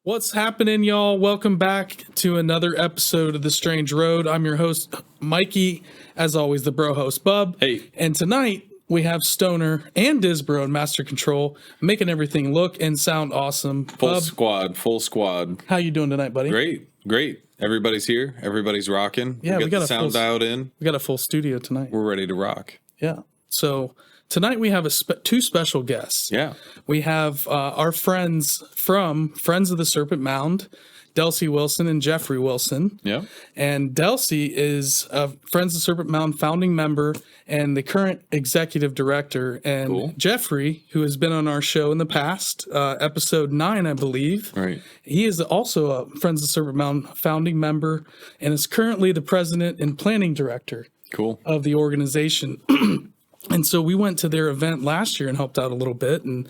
What's happening, y'all? Welcome back to another episode of The Strange Road. I'm your host, Mikey, as always, the bro host, Bub. Hey. And tonight, we have Stoner and Disbro in Master Control, making everything look and sound awesome. Full squad. How you doing tonight, buddy? Great. Everybody's here. Everybody's rocking. Yeah, we got the sound dialed in. We got a full studio tonight. We're ready to rock. Yeah. So tonight we have two special guests. Yeah. We have our friends from Friends of the Serpent Mound, Delsey Wilson and Jeffrey Wilson. Yeah. And Delsey is a Friends of the Serpent Mound founding member and the current executive director. And cool. Jeffrey, who has been on our show in the past, episode 9, I believe. Right. He is also a Friends of the Serpent Mound founding member and is currently the president and planning director of the organization. And so we went to their event last year and helped out a little bit and,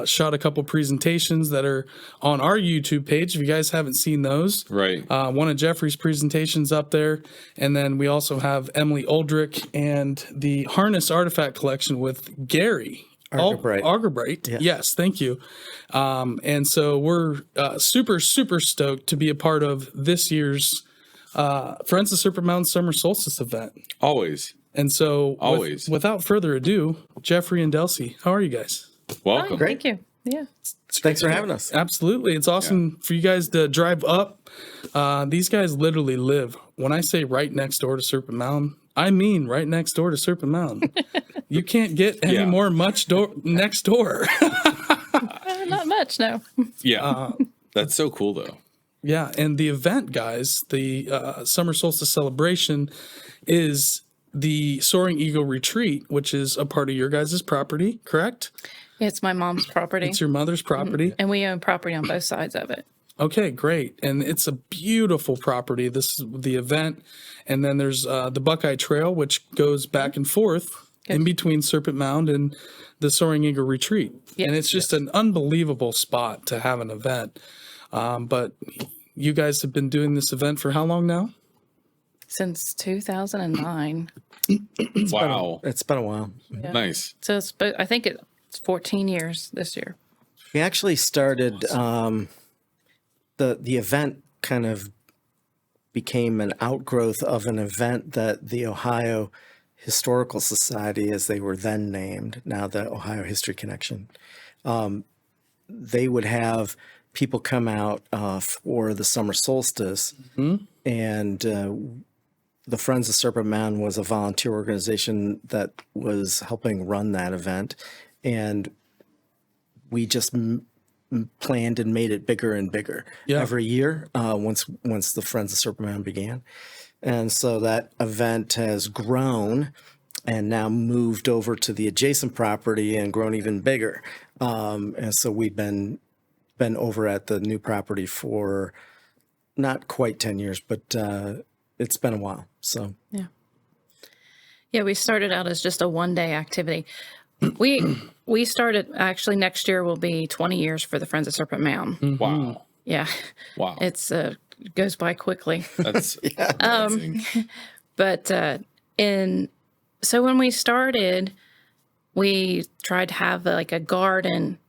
shot a couple presentations that are on our YouTube page. If you guys haven't seen those. Right. One of Jeffrey's presentations up there. And then we also have Emily Oldrick and the Harness Artifact Collection with Gary. Argerbright. Yeah. Yes, thank you. And so we're super, super stoked to be a part of this year's Friends of Serpent Mound Summer Solstice event. Always. And so, without further ado, Jeffrey and Delsey, how are you guys? Welcome. Great. Thank you. Yeah. Thanks for having us. Absolutely. It's awesome for you guys to drive up. These guys literally live, when I say right next door to Serpent Mound, I mean right next door to Serpent Mound. You can't get any more next door. Not much, no. Yeah. That's so cool, though. Yeah. And the event, guys, the Summer Solstice celebration is the Soaring Eagle Retreat, which is a part of your guys' property, correct? It's my mom's property. It's your mother's property. And we own property on both sides of it. Okay, great. And it's a beautiful property. This is the event. And then there's the Buckeye Trail, which goes back and forth in between Serpent Mound and the Soaring Eagle Retreat. Yes. And it's just an unbelievable spot to have an event. But you guys have been doing this event for how long now? Since 2009. Wow. It's been a while. Yeah. Nice. So I think it's 14 years this year. We actually started, the event kind of became an outgrowth of an event that the Ohio Historical Society, as they were then named, now the Ohio History Connection, they would have people come out for the summer solstice, and the Friends of Serpent Mound was a volunteer organization that was helping run that event, and we just planned and made it bigger and bigger every year once the Friends of Serpent Mound began. And so that event has grown and now moved over to the adjacent property and grown even bigger. And so we've been over at the new property for not quite 10 years, but it's been a while. So yeah, we started out as just a one-day activity. We started, actually next year will be 20 years for the Friends of Serpent Mound. Mm-hmm. Wow. Yeah. Wow. It's goes by quickly. That's amazing. But so when we started, we tried to have a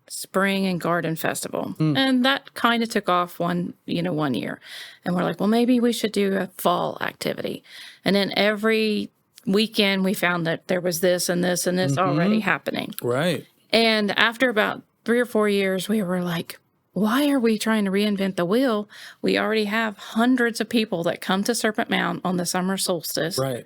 spring and garden festival. And that kind of took off one year. And we're like, well, maybe we should do a fall activity. And then every weekend we found that there was this and this and this already happening. Right. And after about 3 or 4 years, we were like, why are we trying to reinvent the wheel? We already have hundreds of people that come to Serpent Mound on the summer solstice. Right.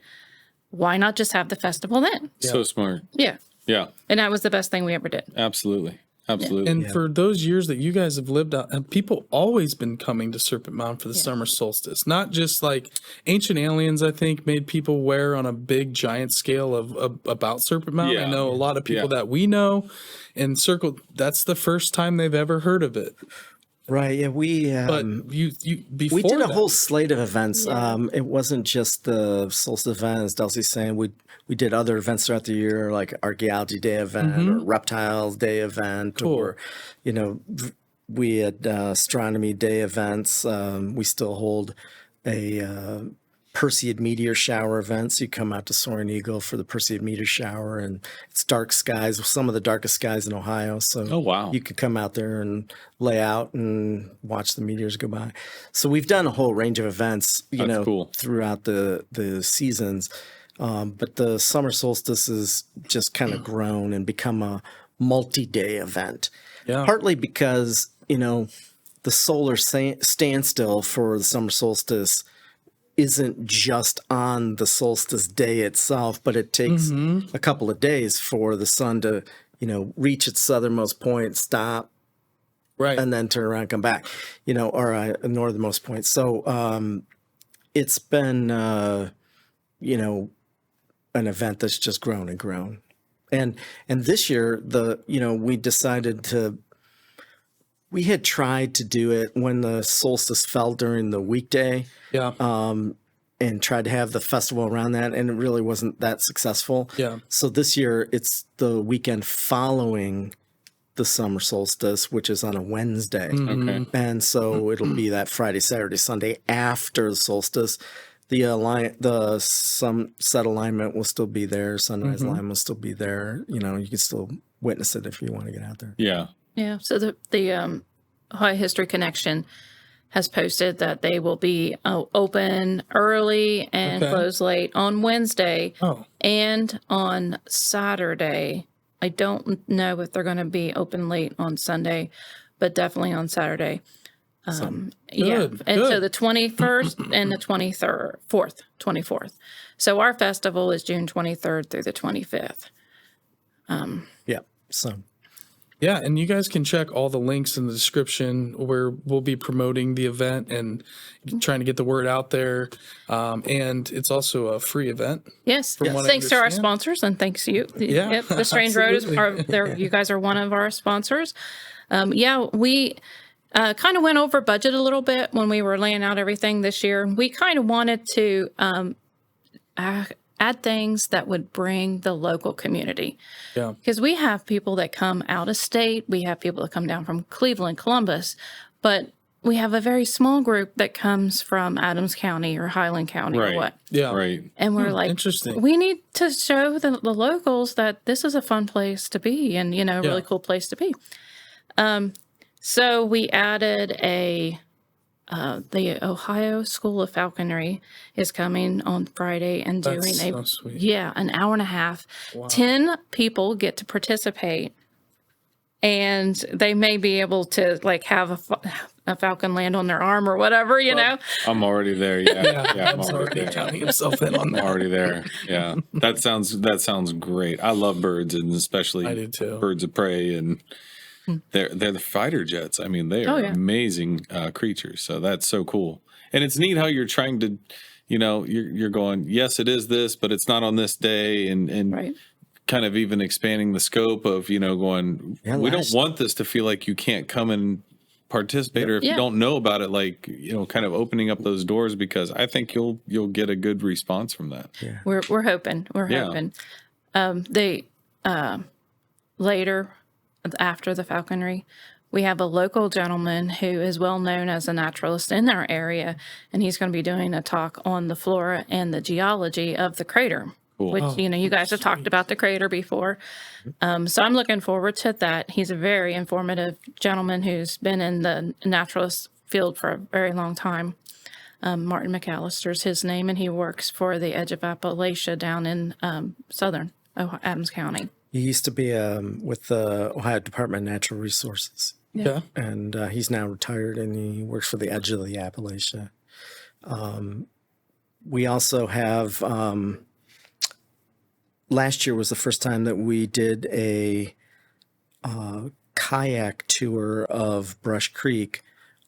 Why not just have the festival then? Yeah. So smart. Yeah. Yeah. And that was the best thing we ever did. Absolutely. And for those years that you guys have lived out, have people always been coming to Serpent Mound for the summer solstice? Not just like Ancient Aliens, I think, made people aware on a big, giant scale about Serpent Mound. I know a lot of people that we know in Circle, that's the first time they've ever heard of it. Right. Yeah. But you before we did a whole slate of events. It wasn't just the solstice event, as Delsey's saying. We did other events throughout the year, like Archaeology Day event or Reptiles Day event, or we had Astronomy Day events. We still hold a Perseid meteor shower events. You come out to Soaring Eagle for the Perseid meteor shower, and it's dark skies, some of the darkest skies in Ohio. So Oh, wow. you could come out there and lay out and watch the meteors go by. So we've done a whole range of events, Cool. throughout the seasons. But the summer solstice has just kind of grown and become a multi-day event. Yeah. Partly because, the solar standstill for the summer solstice isn't just on the solstice day itself, but it takes a couple of days for the sun to, reach its southernmost point, stop, Right. and then turn around and come back, or a northernmost point. So it's been, an event that's just grown and grown. And this year, we decided we had tried to do it when the solstice fell during the weekday. Yeah. And tried to have the festival around that, and it really wasn't that successful. Yeah. So this year, it's the weekend following the summer solstice, which is on a Wednesday. Okay. And so it'll be that Friday, Saturday, Sunday after the solstice. The sunset alignment will still be there. Sunrise alignment will still be there. You can still witness it if you want to get out there. Yeah. Yeah. So the Ohio History Connection has posted that they will be open early and close late on Wednesday and on Saturday. I don't know if they're going to be open late on Sunday, but definitely on Saturday. Yeah. And so the 21st and the 24th. So our festival is June 23rd through the 25th. Yeah. So. Yeah, and you guys can check all the links in the description where we'll be promoting the event and trying to get the word out there. And it's also a free event. Yes. what I Thanks to our understand. sponsors, and thanks to you. Yeah, Yep, the Strange Road is absolutely. there. You guys are one of our sponsors. We kind of went over budget a little bit when we were laying out everything this year. We kind of wanted to add things that would bring the local community. Yeah. Because we have people that come out of state. We have people that come down from Cleveland, Columbus, but we have a very small group that comes from Adams County or Highland County or what. Yeah. Right. And we're like, interesting. we need to show the locals that this is a fun place to be and, a really cool place to be. So we added the Ohio School of Falconry is coming on Friday and doing That's so sweet. an hour and a half. 10 people get to participate, and they may be able to have a falcon land on their arm or whatever, know. I'm already there. Yeah. I'm He's already already there. counting himself in on I'm that. already there. Yeah. That sounds great. I love birds, and especially I do too. birds of prey, and they're the fighter jets. I mean, they are amazing creatures. So that's so cool. And it's neat how you're trying to, you're going, yes, it is this, but it's not on this day, and Right. kind of even expanding the scope of, going, we don't want this to feel like you can't come and participate, or if you don't know about it, kind of opening up those doors, because I think you'll get a good response from that. Yeah. We're hoping. We're hoping. Later, after the falconry, we have a local gentleman who is well known as a naturalist in our area, and he's going to be doing a talk on the flora and the geology of the crater. Cool. Which, you guys have talked about the crater before. So I'm looking forward to that. He's a very informative gentleman who's been in the naturalist field for a very long time. Martin McAllister's his name, and he works for the Edge of Appalachia down in southern Adams County. He used to be with the Ohio Department of Natural Resources. Yeah. And he's now retired, and he works for the Edge of the Appalachia. We also have, last year was the first time that we did a kayak tour of Brush Creek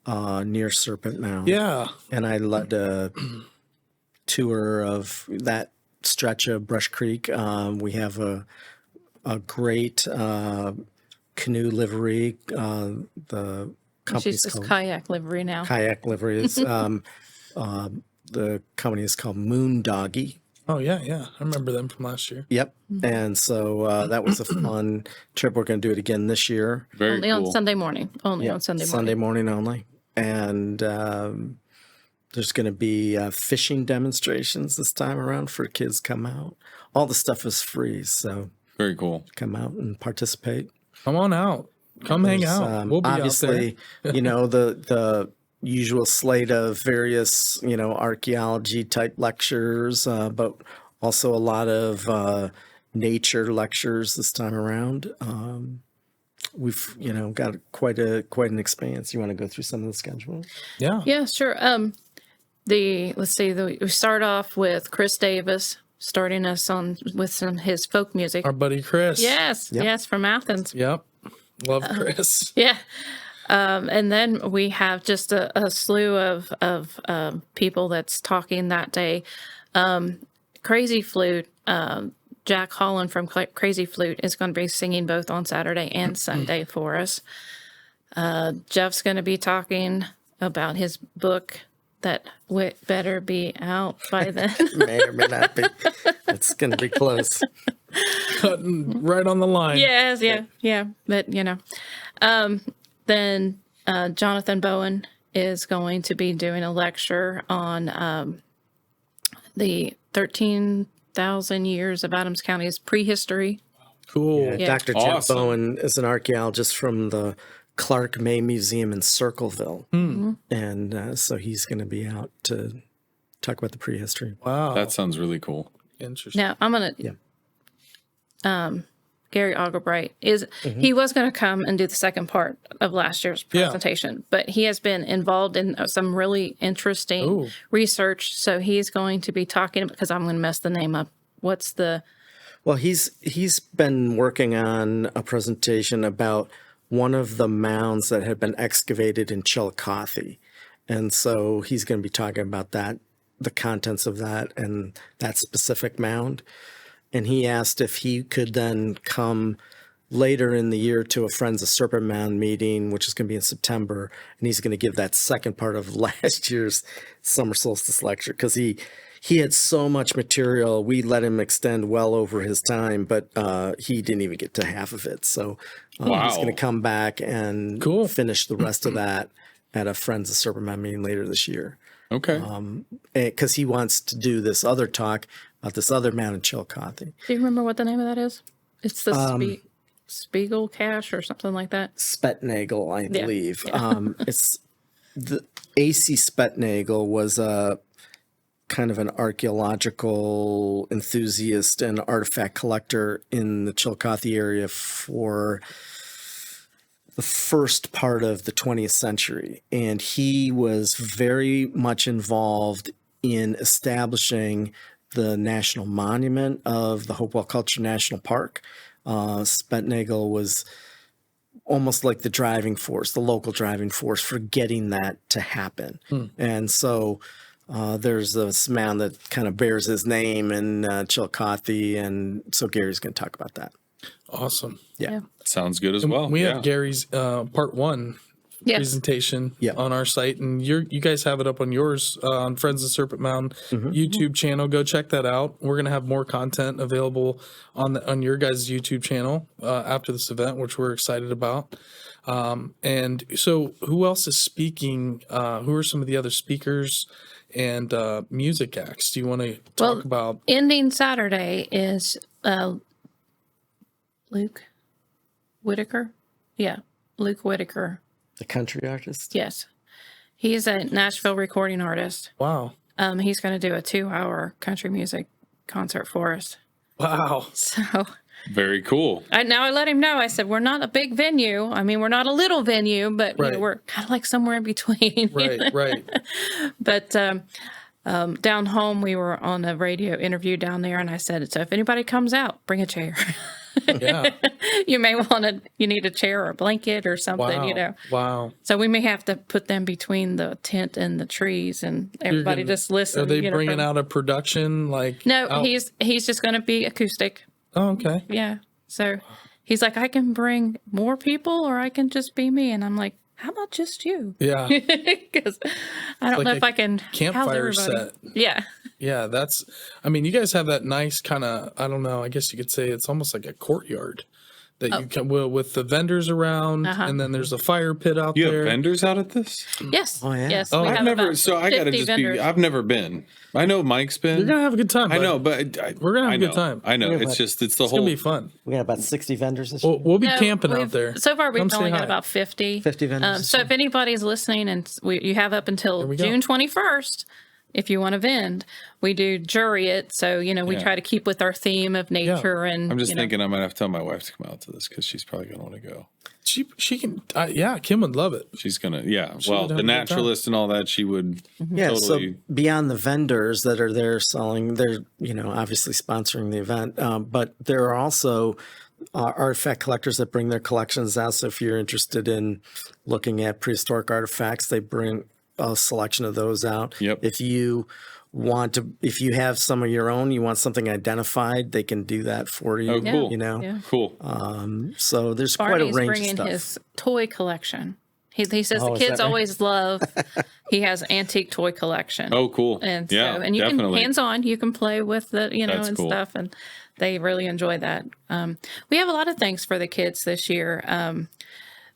near Serpent Mound. Yeah. And I led a tour of that stretch of Brush Creek. We have a great canoe livery. The company's She's just called kayak livery now. Kayak Livery. Is, the company is called Moon Doggy. Oh, yeah. I remember them from last year. Yep. And so that was a fun trip. We're going to do it again this year. Very Only cool. on Sunday morning. Only on Sunday morning. Sunday morning only. And There's going to be fishing demonstrations this time around for kids come out. All the stuff is free, so very cool. Come out and participate. Come on out. Come hang out. We'll be obviously, out there. the usual slate of various, archaeology type lectures, but also a lot of nature lectures this time around. We've, got quite an expanse. You want to go through some of the schedule? Yeah. Yeah, sure. Let's see, we start off with Chris Davis starting us on with his folk music. Our buddy Chris. Yes, from Athens. Yep. Love Chris. Yeah. And then we have just a slew of people that's talking that day. Crazy Flute, Jack Holland from Crazy Flute is going to be singing both on Saturday and Sunday for us. Jeff's going to be talking about his book that better be out by then. May or may not be. It's going to be close. Cutting right on the line. Yes, yeah. But, then Jonathan Bowen is going to be doing a lecture on the 13,000 years of Adams County's prehistory. Cool. Yeah, Dr. Jeff Bowen is an archaeologist from the Clark May Museum in Circleville. Mm-hmm. And so he's going to be out to talk about the prehistory. Wow. That sounds really cool. Interesting. Now, I'm going to... Gary Algebright he was going to come and do the second part of last year's presentation, but he has been involved in some really interesting research. So he's going to be talking, because I'm going to mess the name up. Well, he's been working on a presentation about one of the mounds that had been excavated in Chillicothe. And so he's going to be talking about that, the contents of that and that specific mound. And he asked if he could then come later in the year to a Friends of Serpent Mound meeting, which is going to be in September. And he's going to give that second part of last year's summer solstice lecture, because he had so much material. We let him extend well over his time, but he didn't even get to half of it. So he's going to come back and finish the rest of that at a Friends of Serpent Mound meeting later this year. Okay. Because he wants to do this other talk about this other mound in Chillicothe. do you remember what the name of that is? It's the Spiegel Cache or something like that. Spetnagel, I believe. Yeah. It's the A.C. Spetnagel was a kind of an archaeological enthusiast and artifact collector in the Chillicothe area for the first part of the 20th century. And he was very much involved in establishing the national monument of the Hopewell Culture National Park. Spetnagel was almost like the driving force, the local driving force for getting that to happen. And so there's this mound that kind of bears his name in Chillicothe, and so Gary's going to talk about that. Awesome. Yeah. Sounds good as well. We have Gary's part one presentation on our site, and you guys have it up on yours on Friends of Serpent Mound YouTube channel. Go check that out. We're going to have more content available on your guys' YouTube channel after this event, which we're excited about. And so who else is speaking? Who are some of the other speakers and music acts? Do you want to talk about? Ending Saturday is Luke Whitaker. Yeah, Luke Whitaker. The country artist? Yes. He's a Nashville recording artist. Wow. He's going to do a 2-hour country music concert for us. Wow. So very cool. I let him know. I said, we're not a big venue. I mean, we're not a little venue, but you know, we're kind of like somewhere in between. Right. But down home, we were on a radio interview down there, and I said, so if anybody comes out, bring a chair. Yeah. You need a chair or a blanket or something, Wow. So we may have to put them between the tent and the trees, and everybody just listen. Are they bringing out a production No, he's just going to be acoustic. Oh, okay. Yeah. So he's like, I can bring more people, or I can just be me. And I'm like, how about just you? Yeah. Because I don't know if I can campfire house everybody. set. Yeah. Yeah, you guys have that nice kind of, I don't know, I guess you could say it's almost like a courtyard that you can with the vendors around, and then there's a fire pit out You there. have vendors out at this? Yes. Oh, yeah. Yes. Oh, we I've have never. about So I got to 50 just vendors. be. I've never been. I know Mike's been. You're gonna have a good time. I bud. know, but We're gonna have a good time. I know. It's just it's the It's whole. gonna be fun. We got about 60 vendors this year. We'll be No, camping out we've- there. So far, we've Come say only got hi. about 50. 50 vendors. So if anybody's listening, and you have up until we go. June 21st, if you want to vend, we do jury it. So, we try to keep with our theme of nature. And I'm just thinking I might have to tell my wife to come out to this because she's probably gonna want to go. She can. Yeah, Kim would love it. She's gonna. Yeah. would Well, have the a good time. naturalist and all that. She would. Yeah, Totally. so beyond the vendors that are there selling, they're, obviously sponsoring the event, but there are also artifact collectors that bring their collections out. So if you're interested in looking at prehistoric artifacts, they bring a selection of those out. Yep. If you have some of your own, you want something identified, they can do that for you. Oh, cool. Yeah. Cool. So there's Barney's quite a range bringing of stuff. his toy collection. He says Oh, the is kids that right? always love. He has antique toy collection. Oh, cool. And yeah, so, and you definitely. can hands on. You can play with it, That's and cool. stuff, and they really enjoy that. We have a lot of things for the kids this year.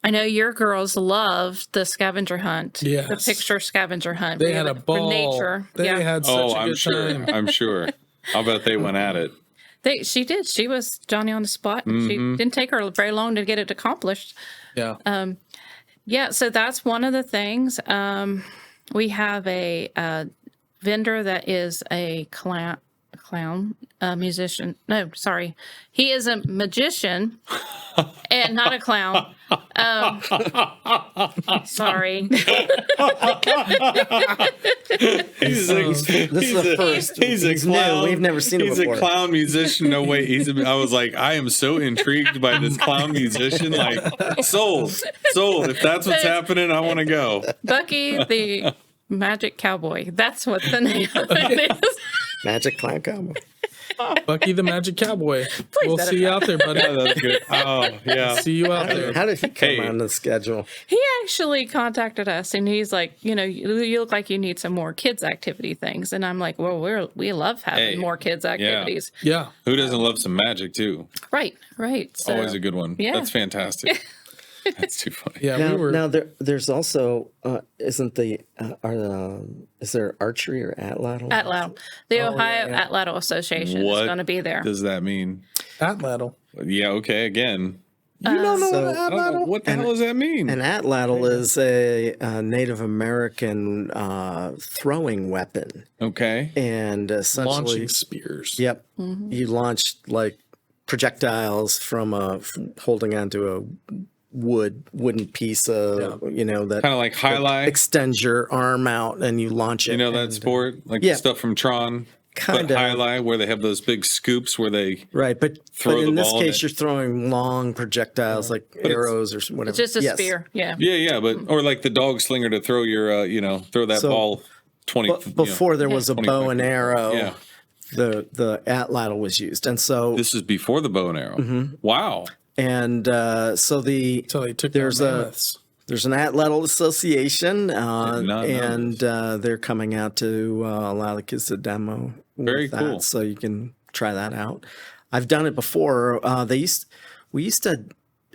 I know your girls loved the scavenger hunt. the Yes. picture scavenger hunt. They We had have a it for ball. nature. They had such Oh, a I'm good sure. time. I'm sure. I'll bet they went at it. She did. She was Johnny on the spot. And She didn't take her very long to get it accomplished. Yeah. Yeah, so that's one of the things. We have a vendor that is a clown, musician. No, sorry. He is a magician and not a clown. Sorry. This is the first. He's a He's new. clown. We've never seen him He's before. a clown musician. No wait. I was like, I am so intrigued by this clown musician. Like, sold. If that's what's happening, I want to go. Bucky the Magic Cowboy. That's what the name of it is. Magic Clown Cowboy. Bucky the Magic Cowboy. We'll set it see you out there, buddy. Yeah, that's good. Oh, yeah. See you out there. How did he come Hey. on the schedule? He actually contacted us and he's like, you look like you need some more kids activity things. And I'm like, well, we love having Hey, more kids activities. Yeah. Who doesn't love some magic too? Right. So, Always a good one. yeah. That's fantastic. That's too funny. Yeah. Now, we were. now there's also isn't the is there archery or atlatl? Atlatl. The Ohio Atlatl Association is What going to be there. does that mean? Atlatl. Yeah. Okay. Again. You don't know So- what I don't know. Atlatl? What the hell does that mean? An atlatl is a Native American throwing weapon, Okay. and essentially, Launching spears. yep, you launched like projectiles from holding onto a wooden piece of that Kind of like highlight. extends your arm out and you launch it. You know that and, sport, like yeah. the stuff from Tron, Kind but of. highlight where they have those big scoops where they. right? But Throw the in this ball in case, it. you're throwing long projectiles like arrows or whatever. It's just a Yes. spear. Yeah. Yeah, but or like the dog slinger to throw your, throw that So, ball 20. But before there was a 20 bow and arrow, Yeah. the atlatl was used, and so This is before the bow and arrow. Wow. and so the So they took There's down a- mammoths. there's an atlatl association, not know and they're coming out to allow the kids to demo. Very with that, cool. So you can try that out. I've done it before. We used to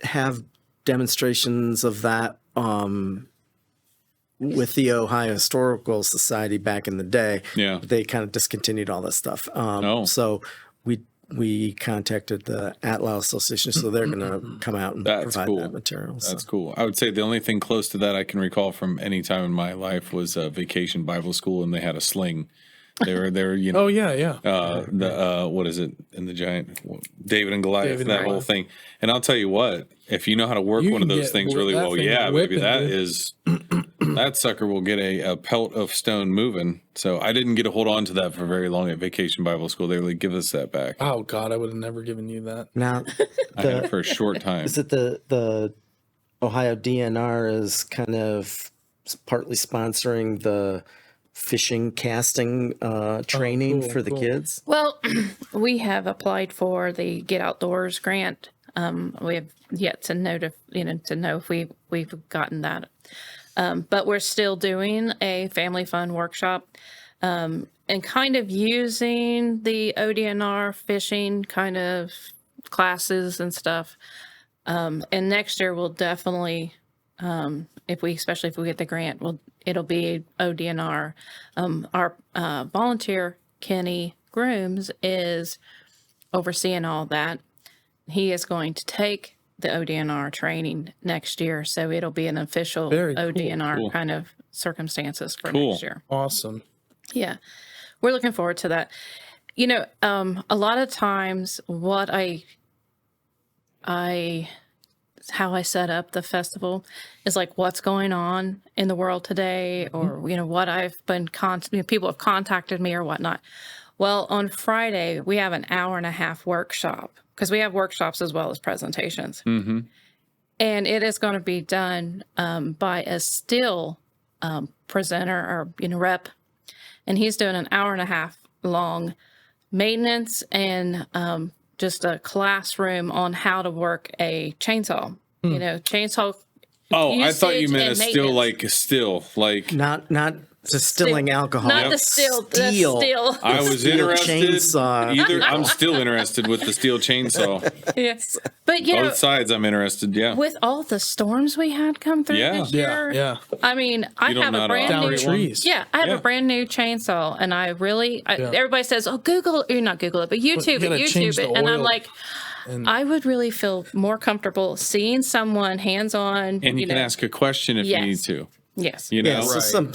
have demonstrations of that with the Ohio Historical Society back in the day. Yeah. They kind of discontinued all that stuff. Oh. So we contacted the Atlatl Association, so they're going to come out and That's provide cool. that material. So. That's cool. I would say the only thing close to that I can recall from any time in my life was Vacation Bible School, and they had a sling. They were Oh, yeah, yeah. what is it in the giant David and Goliath, David and that whole Goliath. thing. And I'll tell you what, if you know how to work You one of can those get things that really well, thing yeah, whipping, maybe that dude. is that sucker will get a pelt of stone moving. So I didn't get to hold on to that for very long at Vacation Bible School. They like give us that back. Oh, God, I would have never given you that. Now, I had it for a short time. is it the Ohio DNR is kind of partly sponsoring the fishing casting training cool, for the cool. kids? Well, we have applied for the Get Outdoors grant. We have yet to know if we've gotten that. But we're still doing a family fun workshop and kind of using the ODNR fishing kind of classes and stuff And next year we'll definitely, especially if we get the grant, it'll be ODNR. Our volunteer, Kenny Grooms, is overseeing all that. He is going to take the ODNR training next year, so it'll be an official ODNR kind of circumstances for next year. Awesome. Yeah, we're looking forward to that. You know, a lot of times what how I set up the festival is like what's going on in the world today, or, you know, what I've been, people have contacted me or whatnot. Well, on Friday, we have an 1.5-hour workshop, because we have workshops as well as presentations. Mm-hmm. And it is going to be done by a still presenter or, you know, rep. And he's doing an 1.5-hour long maintenance and just a classroom on how to work a chainsaw. You know, chainsaw. Oh, I thought you meant a still like not distilling alcohol. Not the steel. I was interested. Chainsaw. I'm still interested with the steel chainsaw. Yes, but you know, Both sides, I'm interested. Yeah. with all the storms we had come through this year, Yeah. I mean, I don't have know a how to brand new operate trees. Yeah, I have Yeah. a brand new chainsaw, and everybody says, "Oh, Google," or not Google it, but YouTube you it, gotta change YouTube it, the and I'm oil. like, I would really feel more comfortable seeing someone hands-on. And you can know, ask a question if you need to. Yes. You know. Yeah, so some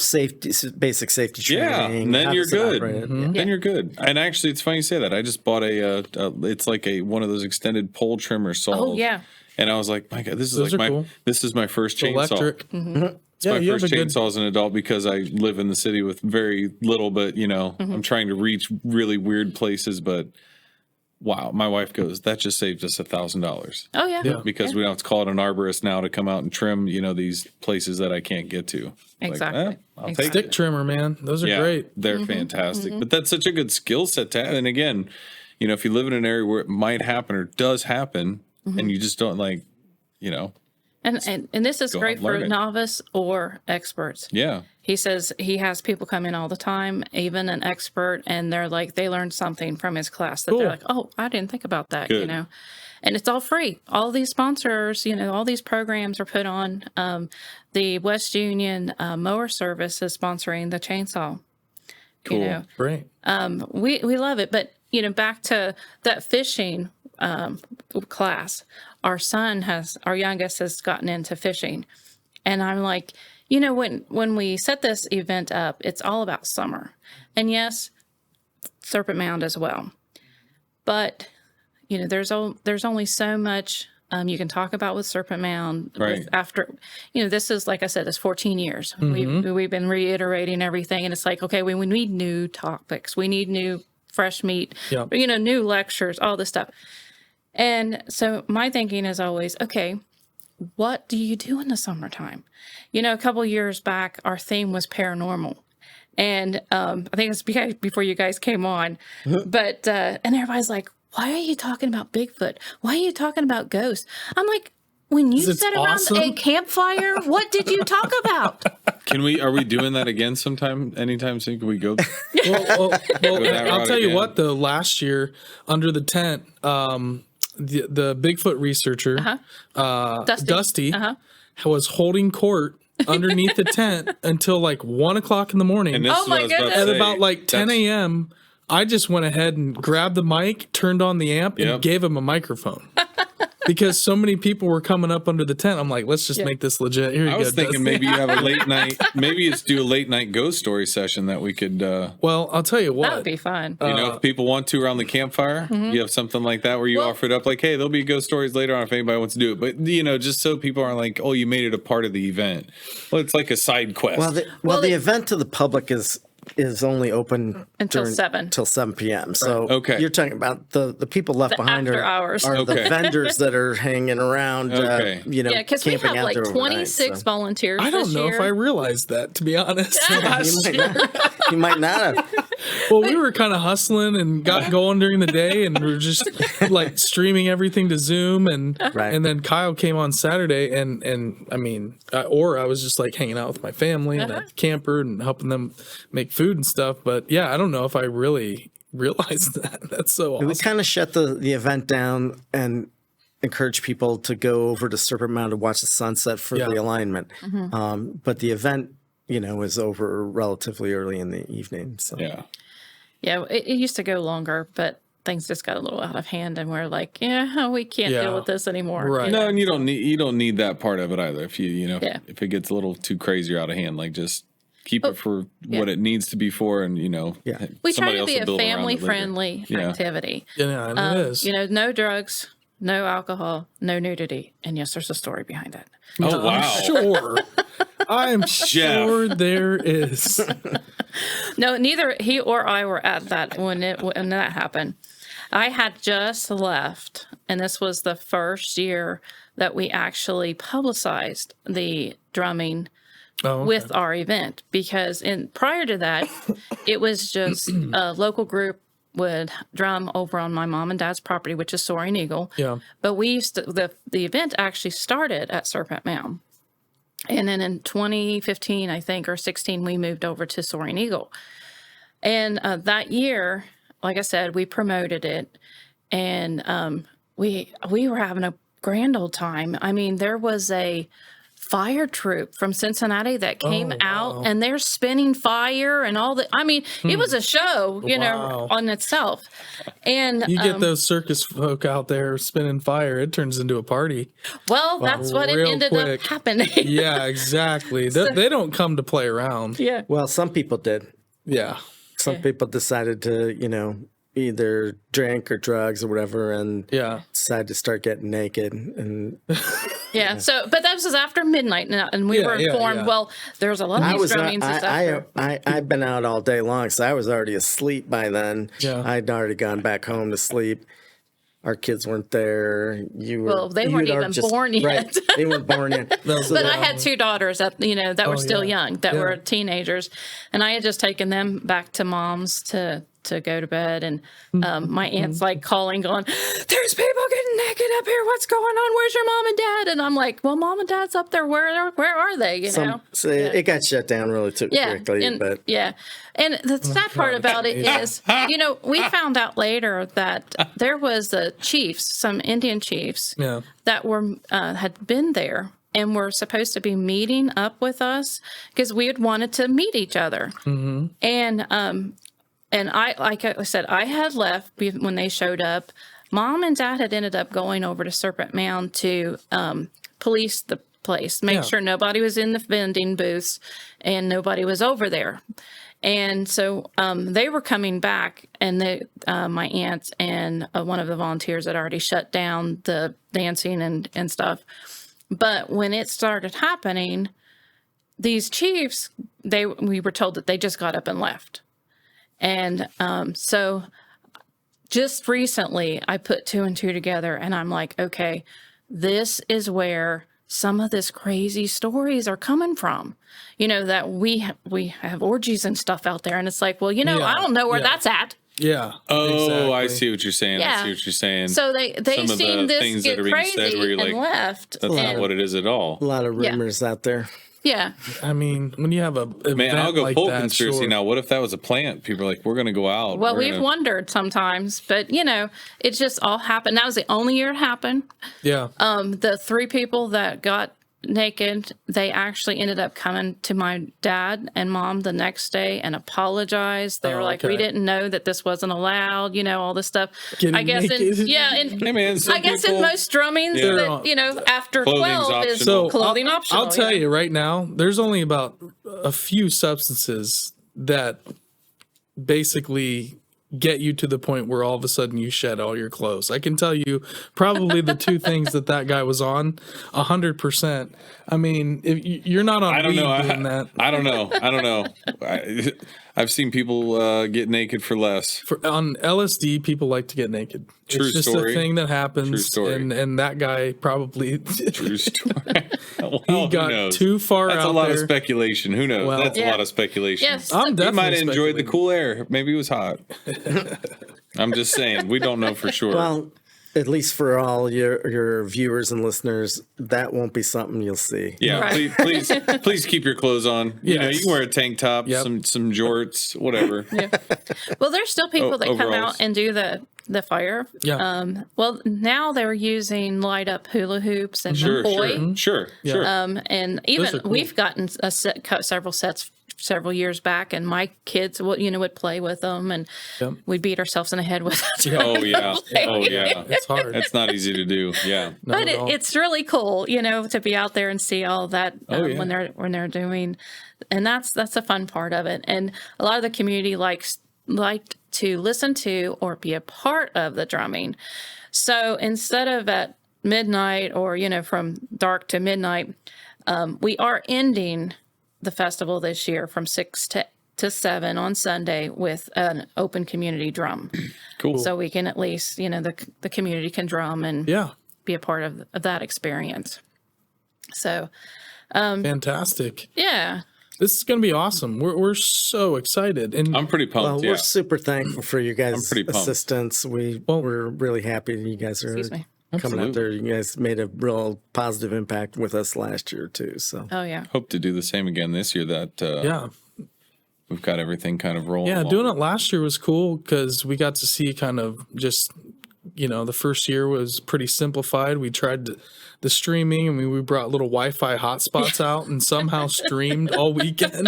basic safety training. Yeah, and then how you're does it good. operate? Then Yeah. you're good. And actually, it's funny you say that. I just bought it's like one of those extended pole trimmer saws. Oh yeah. And I was like, my God, this is Those like are cool. this is my first chainsaw. Electric. It's my you have first a good- chainsaw as an adult, because I live in the city with very little, but you know, I'm trying to reach really weird places. But wow, my wife goes, that just saved us $1,000. Oh yeah. Because we don't have to call it an arborist now to come out and trim, you know, these places that I can't get to. Exactly. Like, I'll take Exactly. it. Stick trimmer, man. Those are Yeah, great. they're fantastic. But that's such a good skill set to have. And again, you know, if you live in an area where it might happen or does happen, and you just don't like, you know, And this is Go great out and for learn it. novice or experts. yeah. He says he has people come in all the time, even an expert, and they're like, they learned something from his class that Cool. they're like, oh, I didn't think about that, you Good. know. And it's all free. All these sponsors, you know, all these programs are put on. The West Union Mower Service is sponsoring the chainsaw. Cool. You know, Great. we love it. But, you know, back to that fishing class, our youngest has gotten into fishing. And I'm like, you know, when we set this event up, it's all about summer. And yes, Serpent Mound as well. But, you know, there's only so much you can talk about with Serpent Mound. Right. After, you know, this is, like I said, it's 14 years. We've been reiterating everything. And it's like, okay, we need new topics. We need new fresh meat, Yep. you know, new lectures, all this stuff. And so my thinking is always, okay, what do you do in the summertime? You know, a couple years back, our theme was paranormal. And I think it's before you guys came on. But, and everybody's like, why are you talking about Bigfoot? Why are you talking about ghosts? I'm like, when you it's sat around awesome. a campfire, what did you talk about? Are we doing that again sometime? Anytime soon? Can we go? Well, that I'll route tell you again. what, though, last year under the tent, the Bigfoot researcher, Dusty, was holding court underneath the tent until like 1:00 in the morning. And this Oh is my what I was about to goodness. At say. about like 10 a.m., I just went ahead and grabbed the mic, turned on the amp, and Yep. gave him a microphone. Because so many people were coming up under the tent. I'm like, let's just make this legit. Here you I go. was thinking Dusty. maybe you have a late night. Maybe it's do a late night ghost story session that we could. Well, I'll tell you what. That would be fun. You know, if people want to around the campfire, you have something like that where you offer it up like, hey, there'll be ghost stories later on if anybody wants to do it. But, you know, just so people aren't like, oh, you made it a part of the event. Well, it's like a side quest. The event to the public is only open Until 7. Till 7 p.m. So Okay. you're talking about the people left behind after are, hours. are Okay. the vendors that are hanging around, Okay. you know, Yeah, because we camping have out like there overnight, 26 so. volunteers I don't this know year. if I realized that, to be honest. You might not have. Well, we were kind of hustling and got going during the day, and we were just like streaming everything to Zoom, and Right. and then Kyle came on Saturday, and I mean, I was just like hanging out with my family and at the camper and helping them make food and stuff. But yeah, I don't know if I really realized that. That's so awesome. We kind of shut the event down and encourage people to go over to Serpent Mound to watch the sunset for the alignment. But the event, is over relatively early in the evening. So Yeah, it used to go longer, but things just got a little out of hand, and we're like, we can't deal with this anymore. Right. No, and you don't need that part of it either. If if it gets a little too crazy or out of hand, like just keep it for what it needs to be for, and we try to be a family friendly activity. Yeah, it is. No drugs, no alcohol, no nudity, and yes, there's a story behind it. Oh wow! Sure. I'm sure there is. No, neither he or I were at that when that happened. I had just left, and this was the first year that we actually publicized the drumming with our event, because prior to that, it was just a local group would drum over on my mom and dad's property, which is Soaring Eagle. Yeah. But we used to, the event actually started at Serpent Mound. And then in 2015, I think, or 16, we moved over to Soaring Eagle. And that year, like I said, we promoted it, and we were having a grand old time. I mean, there was a fire troop from Cincinnati that came out, and they're spinning fire and all that. I mean, it was a show, on itself. And you get those circus folk out there spinning fire, it turns into a party. Well, that's what it ended up happening. Yeah, exactly. They don't come to play around. Yeah. Well, some people did. Yeah. Some people decided to, either drink or drugs or whatever, and decided to start getting naked. And so, but that was after midnight, and we were informed, well, there's a lot of these drummings and stuff. I've been out all day long, so I was already asleep by then. Yeah. I'd already gone back home to sleep. Our kids weren't there. They weren't even born yet. Right, they weren't born yet. But I had two daughters that were still young, that were teenagers, and I had just taken them back to mom's to go to bed, and my aunt's like calling, going, "There's people getting naked up here. What's going on? Where's your mom and dad?" And I'm like, "Well, mom and dad's up there. Where are they?" So it got shut down really quickly. And the sad part about it is, we found out later that there was some Indian chiefs that were had been there and were supposed to be meeting up with us because we had wanted to meet each other. Mm-hmm. And I, like I said, I had left when they showed up. Mom and Dad had ended up going over to Serpent Mound to police the place, make sure nobody was in the vending booths and nobody was over there. And so they were coming back, and my aunts and one of the volunteers had already shut down the dancing and stuff. But when it started happening, these chiefs, we were told that they just got up and left. And so just recently I put two and two together, and I'm like, okay, this is where some of this crazy stories are coming from, that we have orgies and stuff out there. And it's like, well, I don't know where that's at. Yeah. Oh, exactly. I see what you're saying. Yeah. I see what you're saying. So they seen this get crazy and left. That's not what it is at all. A lot of rumors out there. Yeah. I mean, when you have a event I'll go like full that, conspiracy now. What if that was a plant? People are like, we're going to go out. Well, we've wondered sometimes, but it just all happened. That was the only year it happened. Yeah. The three people that got naked, they actually ended up coming to my dad and mom the next day and apologized. They were like, we didn't know that this wasn't allowed, all this stuff. I guess in most drummings that, after 12 is clothing optional. I'll tell you right now, there's only about a few substances that basically get you to the point where all of a sudden you shed all your clothes. I can tell you probably the two things that guy was on 100%. I mean, if you're not on weed doing that. I don't know. I've seen people get naked for less. On LSD, people like to get naked. True it's just story. a thing that happens. True story. And that guy probably True story. Well, he got too far That's out a lot there. of speculation. Who knows? That's a lot of speculation. Yes. I'm He definitely might have enjoyed the cool air. Maybe it was hot. I'm just saying. We don't know for sure. Well, at least for all your viewers and listeners, that won't be something you'll see. Yeah, Right. please keep your clothes on. Yes. You can wear a tank top, some jorts, whatever. Yeah. Well, there's still people that come overalls. out and do the fire. Yeah. Well, now they're using light up hula hoops and poi. Sure. And even cool. we've gotten several sets several years back, and my kids would play with them, and we'd beat ourselves in the head with it. Oh yeah. It's hard. It's not easy to do. Yeah. But it's really cool, to be out there and see all that when they're doing, and that's a fun part of it. And a lot of the community like to listen to or be a part of the drumming. So instead of at midnight or from dark to midnight, we are ending the festival this year from 6 to 7 on Sunday with an open community drum. Cool. So we can at least, the community can drum and be a part of that experience. So, fantastic. Yeah. This is going to be awesome. We're so excited. And I'm pretty pumped. We're super thankful for you guys' assistance. We're really happy that you guys are coming out there. You guys made a real positive impact with us last year too. So hope to do the same again this year. That we've got everything kind of rolling. Yeah, doing it last year was cool because we got to see kind of just the first year was pretty simplified. We tried the streaming. I mean, we brought little Wi-Fi hotspots out and somehow streamed all weekend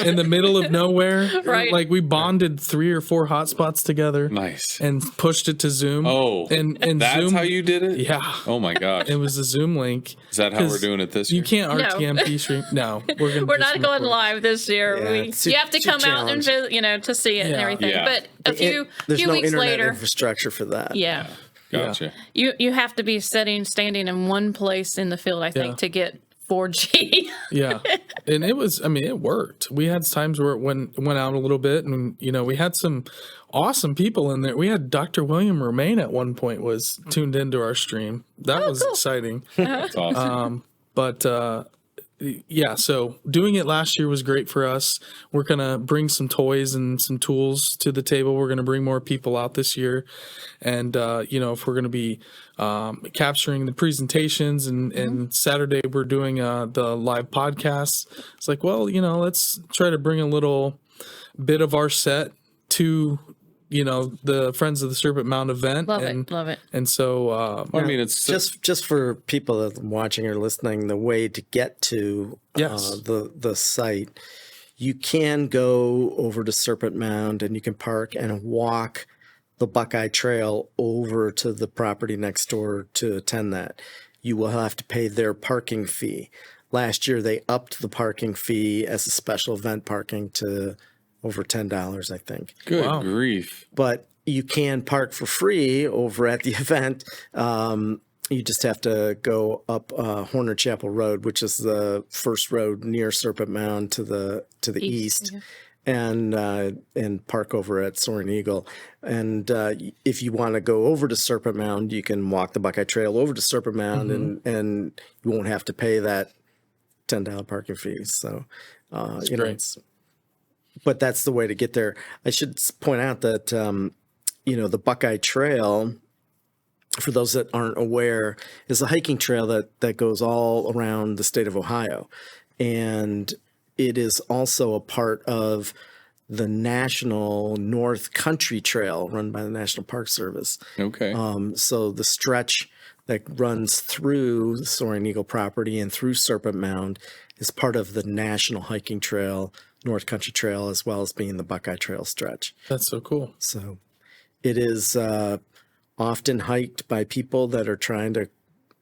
in the middle of nowhere. Right. Like we bonded 3 or 4 hotspots together. Nice. And pushed it to Zoom. Oh, and that's Zoom, how you did it? Yeah. Oh my gosh. It was a Zoom link. Is that how we're doing it this year? You can't RTMP stream. No, we're not going live this year. Yeah, you have to come out and visit, to see it and everything. Yeah. But a few there's no weeks internet later, infrastructure for that. Yeah. Gotcha. You have to be standing in one place in the field, I think, to get 4G. Yeah. And it worked. We had times where it went out a little bit, and we had some awesome people in there. We had Dr. William Romaine at one point was tuned into our stream. That was cool. exciting. That's awesome. So doing it last year was great for us. We're going to bring some toys and some tools to the table. We're going to bring more people out this year. And, if we're going to be capturing the presentations and Saturday we're doing the live podcast, it's like, well, let's try to bring a little bit of our set to the Friends of the Serpent Mound event. Love it. And so, it's just for people that are watching or listening, the way to get to the site, you can go over to Serpent Mound and you can park and walk the Buckeye Trail over to the property next door to attend that. You will have to pay their parking fee. Last year, they upped the parking fee as a special event parking to over $10, I think. Good grief. But you can park for free over at the event. You just have to go up Horner Chapel Road, which is the first road near Serpent Mound to the east. And park over at Soaring Eagle. And if you want to go over to Serpent Mound, you can walk the Buckeye Trail over to Serpent Mound, and you won't have to pay that $10 parking fee. So, but that's the way to get there. I should point out that, the Buckeye Trail, for those that aren't aware, is a hiking trail that goes all around the state of Ohio. And it is also a part of the National North Country Trail run by the National Park Service. Okay. So the stretch that runs through the Soaring Eagle property and through Serpent Mound is part of the National Hiking Trail, North Country Trail, as well as being the Buckeye Trail stretch. That's so cool. So it is often hiked by people that are trying to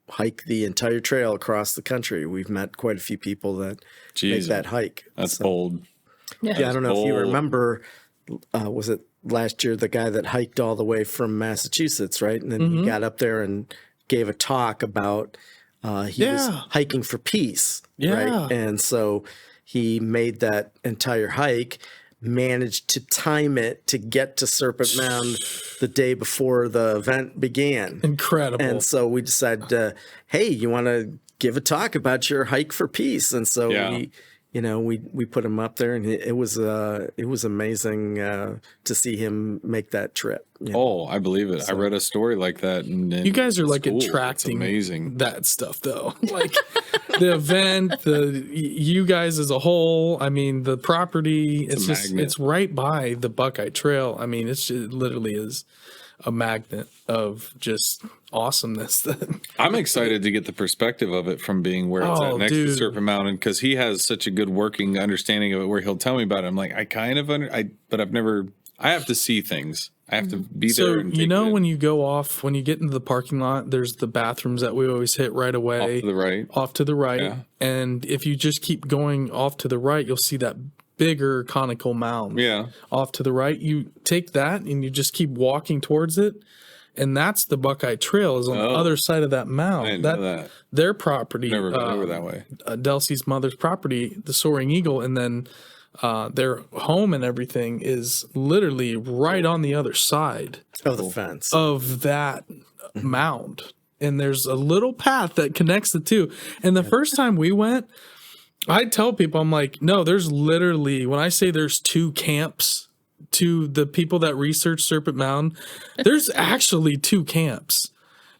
hike the entire trail across the country. We've met quite a few people that make that hike. That's bold. Yeah, I don't know if you remember, was it last year, the guy that hiked all the way from Massachusetts, right? And then he got up there and gave a talk about he was hiking for peace, right? And so he made that entire hike, managed to time it to get to Serpent Mound the day before the event began. Incredible. And so we decided, hey, you want to give a talk about your hike for peace? And so we put him up there, and it was amazing to see him make that trip. Oh, I believe it. So, I read a story like that. You guys are like attracting that stuff, though. Like the event, you guys as a whole. I mean, the property. It's right by the Buckeye Trail. I mean, it literally is a magnet of just awesomeness. I'm excited to get the perspective of it from being where it's at next to Serpent Mountain, because he has such a good working understanding of it where he'll tell me about it. I'm like, I kind of but I've never. I have to see things. I have to be there. And you know, when you go off, when you get into the parking lot, there's the bathrooms that we always hit right away. Off to the right. Yeah. And if you just keep going off to the right, you'll see that bigger conical mound. Yeah. Off to the right. You take that and you just keep walking towards it. And that's the Buckeye Trail is on the other side of that mound. I didn't know that. Their property. Never been over that way. Delsey's mother's property, the Soaring Eagle, and then their home and everything is literally right on the other side of the fence of that mound. And there's a little path that connects the two. And the first time we went, I tell people, I'm like, no, there's literally, when I say there's 2 camps to the people that research Serpent Mound, there's actually 2 camps,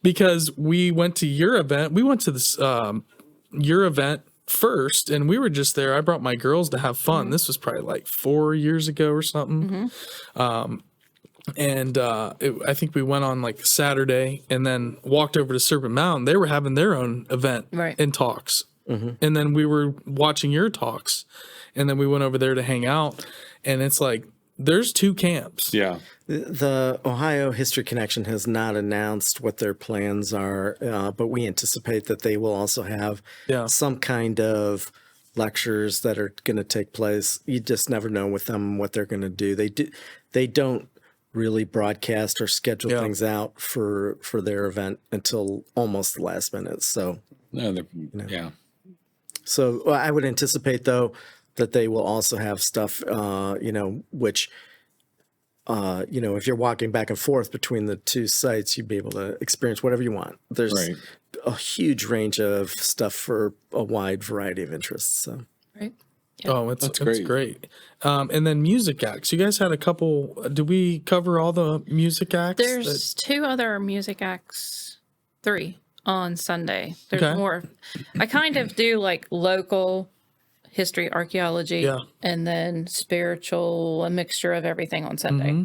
because we went to your event. We went to this, your event first, and we were just there. I brought my girls to have fun. This was probably like 4 years ago or something. I think we went on like Saturday and then walked over to Serpent Mound. They were having their own event and talks. And then we were watching your talks, and then we went over there to hang out, and it's like, there's 2 camps. Yeah. The Ohio History Connection has not announced what their plans are, but we anticipate that they will also have some kind of lectures that are going to take place. You just never know with them what they're going to do. They don't really broadcast or schedule things out for their event until almost the last minute. So, So I would anticipate, though, that they will also have stuff, which, if you're walking back and forth between the 2 sites, you'd be able to experience whatever you want. There's a huge range of stuff for a wide variety of interests. So. Right. Yeah. Oh, it's great. And then music acts. You guys had a couple. Did we cover all the music acts? There's 2 other music acts, 3 on Sunday. There's more. I kind of do like local history, archaeology, and then spiritual, a mixture of everything on Sunday.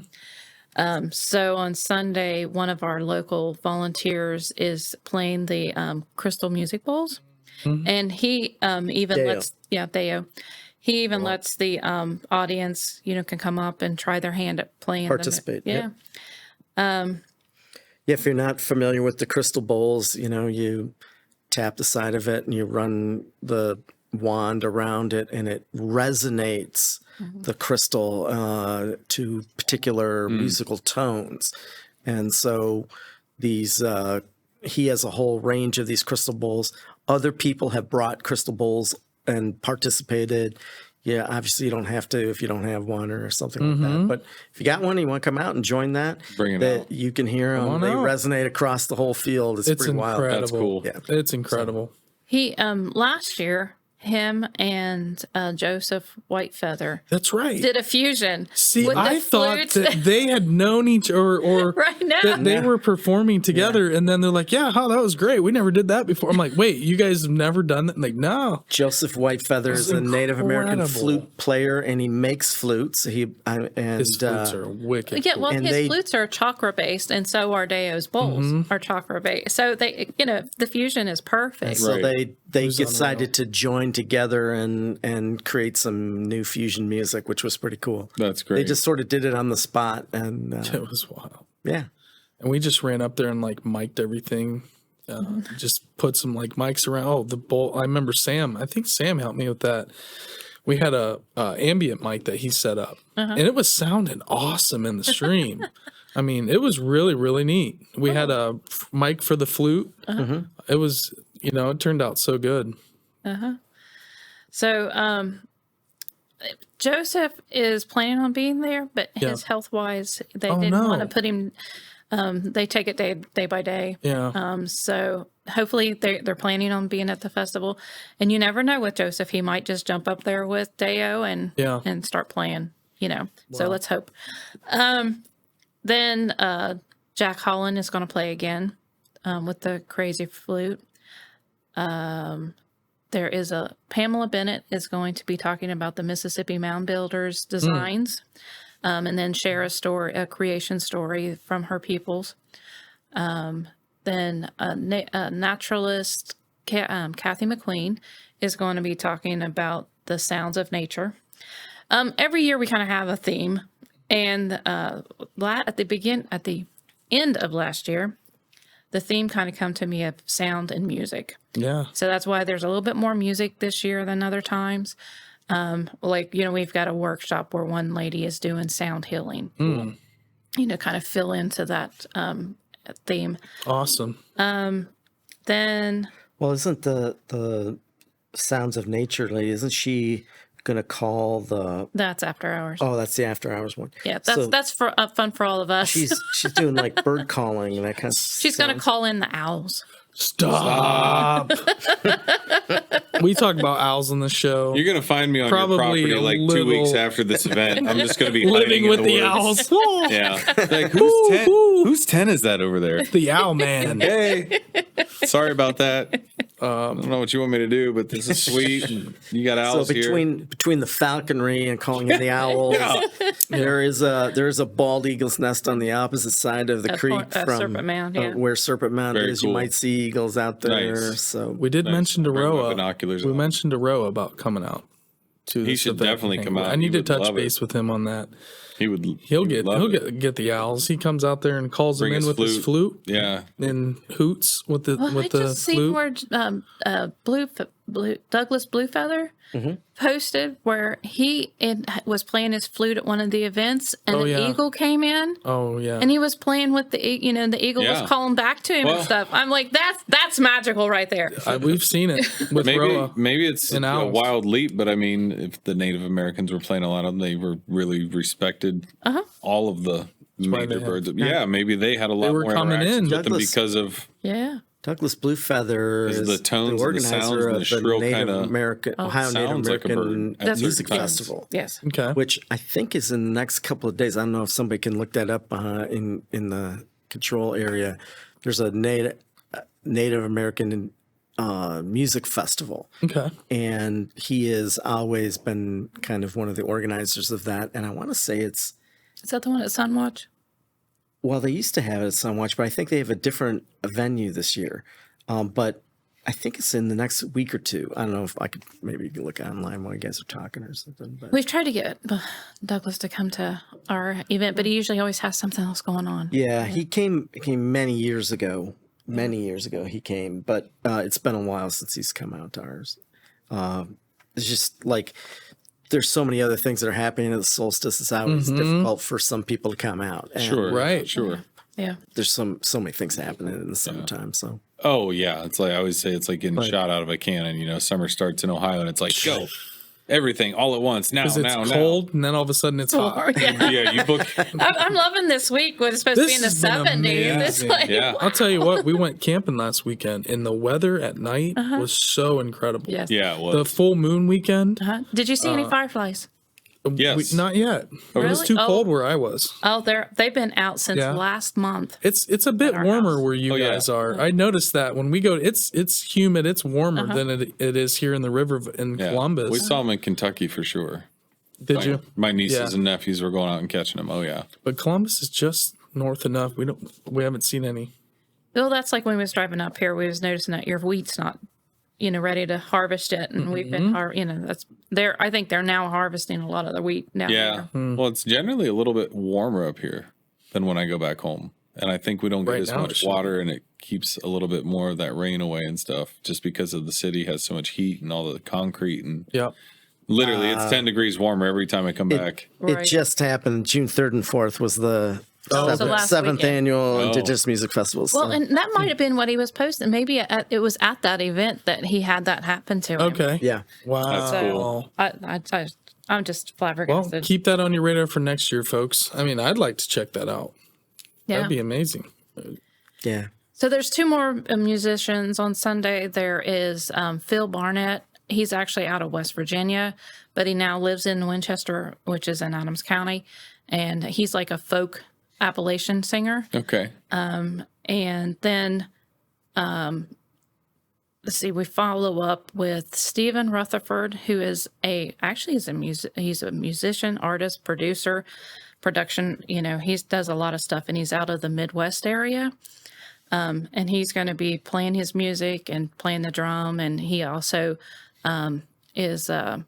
So on Sunday, one of our local volunteers is playing the Crystal Music Bowls, and he even lets Theo. He even lets the audience, can come up and try their hand at playing. Participate. If you're not familiar with the crystal bowls, you tap the side of it and you run the wand around it, and it resonates the crystal to particular musical tones. And so these he has a whole range of these crystal bowls. Other people have brought crystal bowls and participated. Yeah, obviously you don't have to if you don't have one or something like that. But if you got one and you want to come out and join that, bring it out. You can hear them. They resonate across the whole field. It's pretty incredible. wild. That's cool. Yeah. It's incredible. He last year, him and Joseph Whitefeather. That's right. Did a fusion. See, I thought that they had known each or right now. that they were performing together, and then they're like, "Yeah, that was great. We never did that before." I'm like, "Wait, you guys have never done that?" I'm like, no. Joseph Whitefeather is a Native American flute player, and he makes flutes. His flutes are wicked. Yeah, well, his flutes are chakra based, and so are Deo's bowls are chakra based. So they, the fusion is perfect. So they decided to join together and create some new fusion music, which was pretty cool. That's great. They just sort of did it on the spot, and it was wild. Yeah, and we just ran up there and like mic'd everything. Just put some like mics around. Oh, the bowl. I remember Sam. I think Sam helped me with that. We had a ambient mic that he set up, and it was sounding awesome in the stream. I mean, it was really, really neat. We had a mic for the flute. It was, it turned out so good. So, Joseph is planning on being there, but his health wise, they didn't want to put him. They take it day by day. Yeah. So hopefully they're planning on being at the festival, and you never know with Joseph. He might just jump up there with Deo and start playing. So let's hope. Then Jack Holland is going to play again with the crazy flute. There is Pamela Bennett is going to be talking about the Mississippi Mound Builders designs. and then share a creation story from her peoples. Then a naturalist, Kathy McQueen, is going to be talking about the sounds of nature. Every year we kind of have a theme, and at the end of last year, the theme kind of come to me of sound and music. Yeah. So that's why there's a little bit more music this year than other times. We've got a workshop where one lady is doing sound healing. Kind of fill into that theme. Awesome. Then, well, isn't the sounds of nature lady? Isn't she going to call the? That's after hours. Oh, that's the after hours one. Yeah, that's for fun for all of us. She's doing like bird calling and that kind of. She's going to call in the owls. Stop. We talk about owls on the show. You're gonna find me on Probably your property like 2 weeks after this event. I'm just gonna be living hiding with in the woods. owls. Yeah, like whose tent is that over there? The owl man. Hey, sorry about that. I don't know what you want me to do, but this is sweet. And you got owls so here. between the falconry and calling in the owls, there is a bald eagle's nest on the opposite side of the creek from Serpent Mound, where Serpent Mound Very is. cool. You might see eagles out there. Nice. So We did mention to Bring my Roa. binoculars We on. mentioned to Roa about coming out. He should definitely come out. I He need to would touch love it. base with him on that. He'll He'll love it. get the owls. He comes out there and calls Bring them in his with his flute Yeah, and hoots with the Well, I with the just seen flute. where Douglas Bluefeather posted where he was playing his flute at one of the events, and Oh, an yeah. eagle came in, Oh yeah. and he was playing with the the eagle Yeah. was calling back to him Well- and stuff. I'm like, that's magical right there. We've seen it with Roa. maybe it's and a owls. wild leap, but I mean, if the Native Americans were playing a lot of them, they were really respected. All of the why major they birds. Yeah, maybe they had a lot were more coming interactions in. with them Douglas- because of Yeah. Douglas Bluefeather Is is the tones and the organizer sounds and of the the shrill Native kinda American Ohio Native sounds like a bird American at certain Music times. Festival. Yes. Okay. Which I think is in the next couple of days. I don't know if somebody can look that up in the control area. There's a Native American music festival, Okay. and he has always been kind of one of the organizers of that. And I want to say Is that the one at Sunwatch? they used to have it at Sunwatch, but I think they have a different venue this year. But I think it's in the next week or two. I don't know if I could maybe look online while you guys are talking or something. But We've tried to get Douglas to come to our event, but he usually always has something else going on. yeah, he came many years ago. Many years ago he came, but it's been a while since he's come out to ours. It's just like there's so many other things that are happening at the solstice. It's always difficult for some people to come out. And Sure, Right. sure. Yeah. there's so many things happening in the summertime. So Oh yeah, it's like I always say, it's like getting shot out of a cannon. You know, summer starts in Ohio, and it's like go everything all at once now, Because it's now, cold, and then all of a sudden it's hot. Yeah. now. Yeah, you book. I'm loving this week when it's supposed to be in the This has been 70s. It's amazing. like, Yeah. I'll tell you what, we went camping last weekend, and the weather at night was so incredible. yes. Yeah, it The was. full moon weekend, Did you see any fireflies? Yes. not yet. It was Really? too Oh. cold where I was. Oh, they've been out since Yeah. last month. It's a bit our warmer house. where you Oh, yeah. guys are. I noticed that when we go, it's humid, it's warmer than it is here in the river in Yeah. Columbus. We saw them in Kentucky for sure. Did you? My nieces Yeah. and nephews were going out and catching them. Oh yeah. But Columbus is just north enough. We haven't seen any. Well, that's like when we was driving up here, we was noticing that your wheat's not, ready to harvest it, and we've been, that's there. I think they're now harvesting a lot of the wheat down Yeah. there. Well, it's generally a little bit warmer up here than when I go back home. And I think we don't get Right as now it much should water, and it keeps a little bit more of that rain away and stuff, just because of the city has so much heat and all the concrete. And Yep. literally, it's 10 degrees warmer every time I come back. Right. it just happened. June 3rd and 4th was the was the last seventh weekend. annual Oh. Indigenous Music Festival. So. Well, and that might have been what he was posting. Maybe it was at that event that he had that happen to him. Okay. yeah. Wow. That's cool. I'm just Well, flabbergasted. keep that on your radar for next year, folks. I mean, I'd like to check that out. Yeah. That'd be amazing. Yeah. So there's two more musicians on Sunday. There is Phil Barnett. He's actually out of West Virginia, but he now lives in Winchester, which is in Adams County, and he's like a folk Appalachian singer. Okay. And then let's see, we follow up with Stephen Rutherford, who is he's a musician, artist, producer, production. He does a lot of stuff, and he's out of the Midwest area. And he's going to be playing his music and playing the drum, and he also is like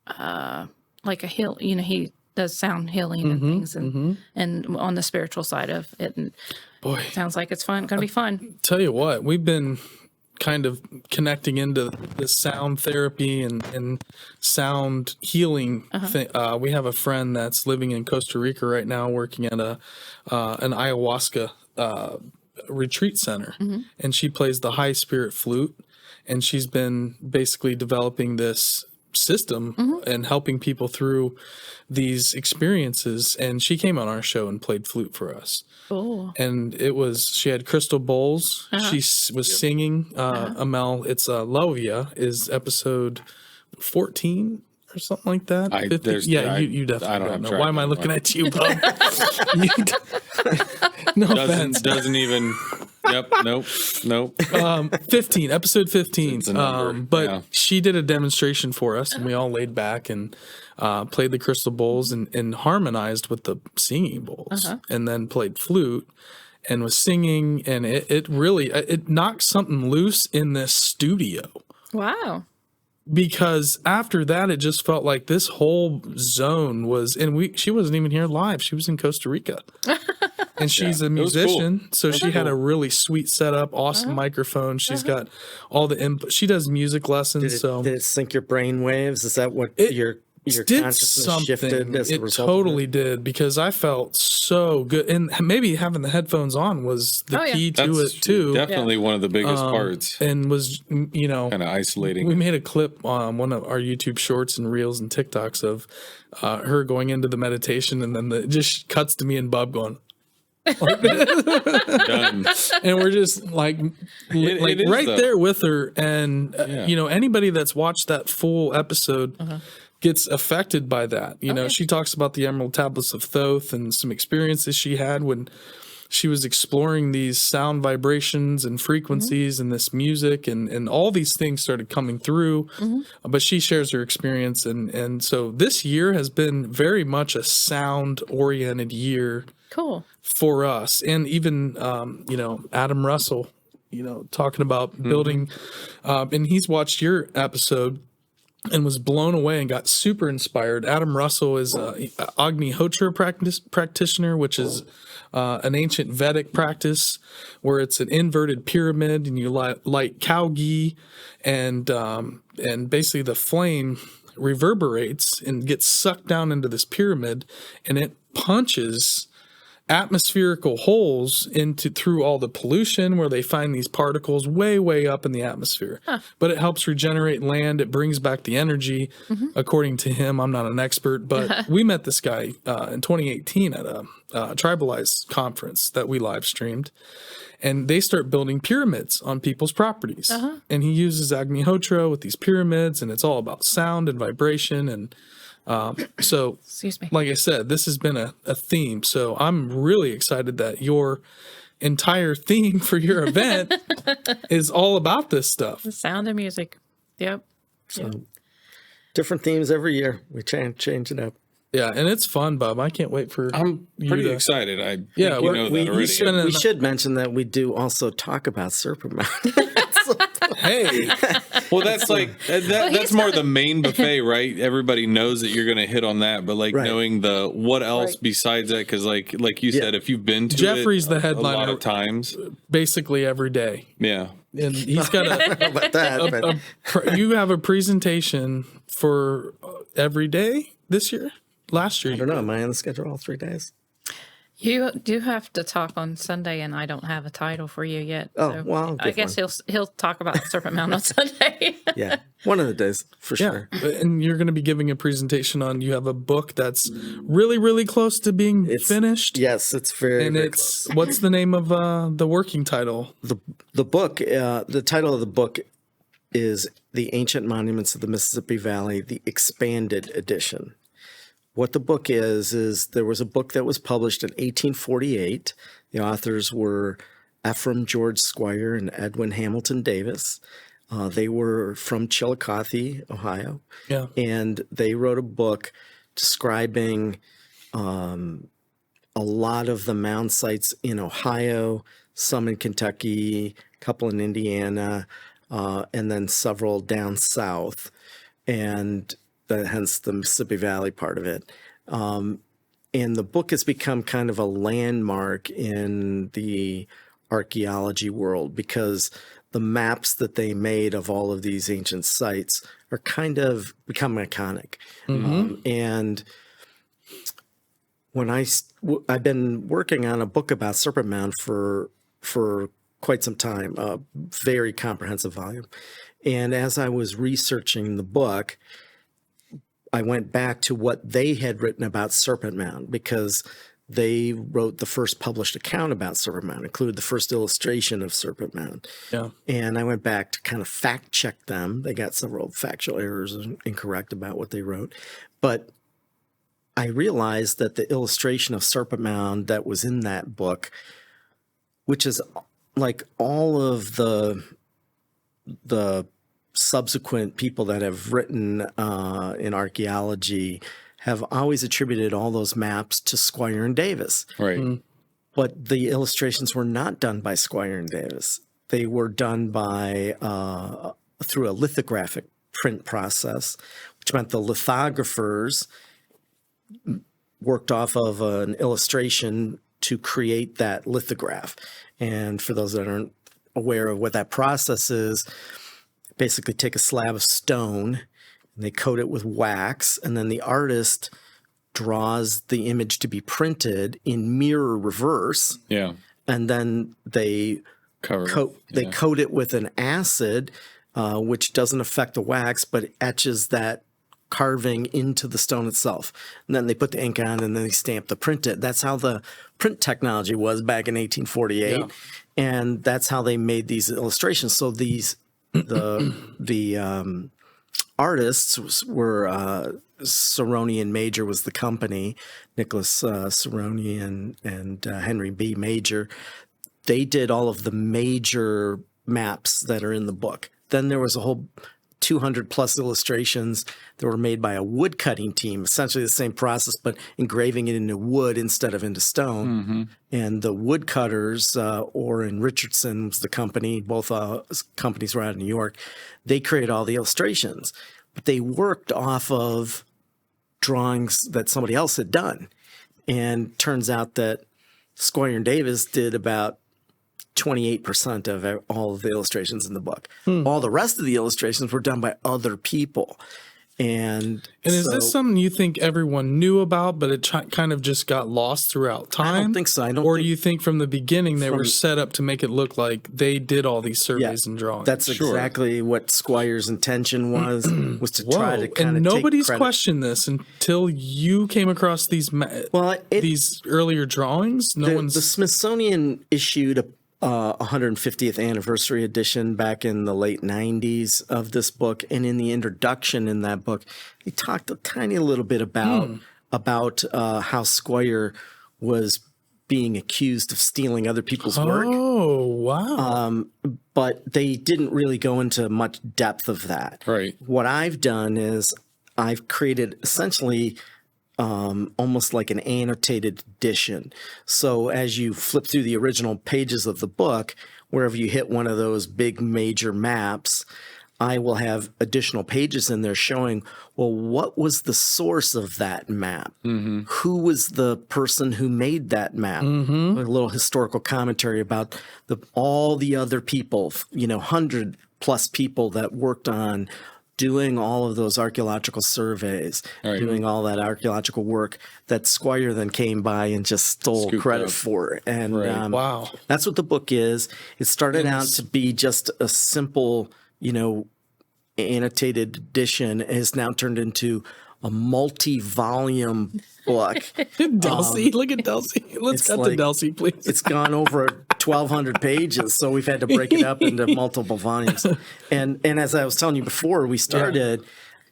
a heal. He does sound healing and things, and on the spiritual side of it. And boy, it sounds like it's fun. Going to be fun. Tell you what, we've been kind of connecting into the sound therapy and sound healing thing. We have a friend that's living in Costa Rica right now, working at an ayahuasca retreat center, and she plays the high spirit flute, and she's been basically developing this system and helping people through these experiences. And she came on our show and played flute for us. Oh. And she had crystal bowls. She was singing. Amel, it's Lovia is episode 14 or something like that. You definitely don't know. Why am I looking at you, Bob? No offense. Doesn't even. Yep. Nope. 15, episode 15. But she did a demonstration for us, and we all laid back and played the crystal bowls and harmonized with the singing bowls, and then played flute and was singing, and it really knocked something loose in this studio. Wow. Because after that, it just felt like this whole zone was, and she wasn't even here live. She was in Costa Rica. And she's a musician, cool. So she had a really sweet setup, awesome microphone. She's got all the input. She does music lessons. Did it sync your brain waves? Is that what your consciousness shifted as a result? It totally did, because I felt so good. And maybe having the headphones on was the key to it too. Definitely one of the biggest parts. And was, kind of isolating. We made a clip on one of our YouTube shorts and reels and TikToks of her going into the meditation, and then it just cuts to me and Bob going, done. And we're just like right there with her. And anybody that's watched that full episode gets affected by that. She talks about the Emerald Tablets of Thoth and some experiences she had when she was exploring these sound vibrations and frequencies and this music, and all these things started coming through. But she shares her experience, and so this year has been very much a sound oriented year. Cool. For us. And even Adam Russell, talking about building and he's watched your episode and was blown away and got super inspired. Adam Russell is a Agnihotra practitioner, which is an ancient Vedic practice where it's an inverted pyramid, and you light cow ghee, and basically the flame reverberates and gets sucked down into this pyramid, and it punches atmospherical holes through all the pollution, where they find these particles way up in the atmosphere. But it helps regenerate land. It brings back the energy, according to him. I'm not an expert, but we met this guy in 2018 at a Tribalized conference that we live streamed, and they start building pyramids on people's properties. And he uses Agnihotra with these pyramids, and it's all about sound and vibration. And so, excuse me, like I said, this has been a theme. So I'm really excited that your entire theme for your event is all about this stuff. The sound and music. Yep. So different themes every year. We change it up. Yeah, and it's fun, Bob. I can't wait for. I'm pretty excited. We should mention that we do also talk about Serpent Mound. Hey, well, that's that's more the main buffet, right? Everybody knows that you're going to hit on that, but knowing what else besides that, because like you said, if you've been to Jeffrey's the headliner a lot of times, basically every day. Yeah, and he's got you have a presentation for every day this year. Last year, I don't know. Am I on the schedule all 3 days? You do have to talk on Sunday, and I don't have a title for you yet. Oh, well, I guess he'll talk about Serpent Mound on Sunday. Yeah, one of the days for sure. And you're going to be giving a presentation on. You have a book that's really close to being finished. Yes, it's very. And it's close. What's the name of the working title? The book. The title of the book is "The Ancient Monuments of the Mississippi Valley: The Expanded Edition." What the book is there was a book that was published in 1848. The authors were Ephraim George Squire and Edwin Hamilton Davis. They were from Chillicothe, Ohio. Yeah. And they wrote a book describing a lot of the mound sites in Ohio, some in Kentucky, a couple in Indiana, and then several down south, and hence the Mississippi Valley part of it. And the book has become kind of a landmark in the archaeology world because the maps that they made of all of these ancient sites are kind of become iconic. And when I've been working on a book about Serpent Mound for quite some time, a very comprehensive volume. And as I was researching the book, I went back to what they had written about Serpent Mound because they wrote the first published account about Serpent Mound, included the first illustration of Serpent Mound. Yeah. And I went back to kind of fact check them. They got several factual errors and incorrect about what they wrote. But I realized that the illustration of Serpent Mound that was in that book, which is like all of the subsequent people that have written in archaeology have always attributed all those maps to Squire and Davis. Right. But the illustrations were not done by Squire and Davis. They were done by through a lithographic print process, which meant the lithographers worked off of an illustration to create that lithograph. And for those that aren't aware of what that process is, basically take a slab of stone and they coat it with wax, and then the artist draws the image to be printed in mirror reverse. Yeah. And then they coat it with an acid, which doesn't affect the wax, but etches that carving into the stone itself. And then they put the ink on and then they stamp the print it. That's how the print technology was back in 1848. Yeah. And that's how they made these illustrations. So the artists were Cerrone and Major was the company, Nicholas Cerrone and Henry B. Major. They did all of the major maps that are in the book. Then there was a whole 200 plus illustrations that were made by a wood cutting team, essentially the same process, but engraving it into wood instead of into stone. Mm-hmm. And the woodcutters, Orr and Richardson was the company, both companies were out of New York. They created all the illustrations, but they worked off of drawings that somebody else had done. And turns out that Squire and Davis did about 28% of all of the illustrations in the book. All the rest of the illustrations were done by other people. And is this something you think everyone knew about, but it kind of just got lost throughout time? I don't think so. Or do you think from the beginning they were set up to make it look like they did all these surveys and drawings? That's exactly what Squire's intention was to try to kind of and nobody's questioned this until you came across these these earlier drawings? The Smithsonian issued a 150th anniversary edition back in the late 90s of this book, and in the introduction in that book, he talked a tiny little bit about how Squire was being accused of stealing other people's work. Oh, wow! But they didn't really go into much depth of that. Right. What I've done is I've created essentially almost like an annotated edition. So as you flip through the original pages of the book, wherever you hit one of those big major maps, I will have additional pages in there showing, well, what was the source of that map? Mm-hmm. Who was the person who made that map? Mm-hmm. A little historical commentary about all the other people, 100 plus people that worked on doing all of those archaeological surveys, doing all that archaeological work that Squire then came by and just stole credit for. And wow, that's what the book is. It started out to be just a simple, annotated edition. It has now turned into a multi-volume book. Delsey, look at Delsey. Let's cut to Delsey, please. It's gone over 1,200 pages, so we've had to break it up into multiple volumes. And as I was telling you before we started,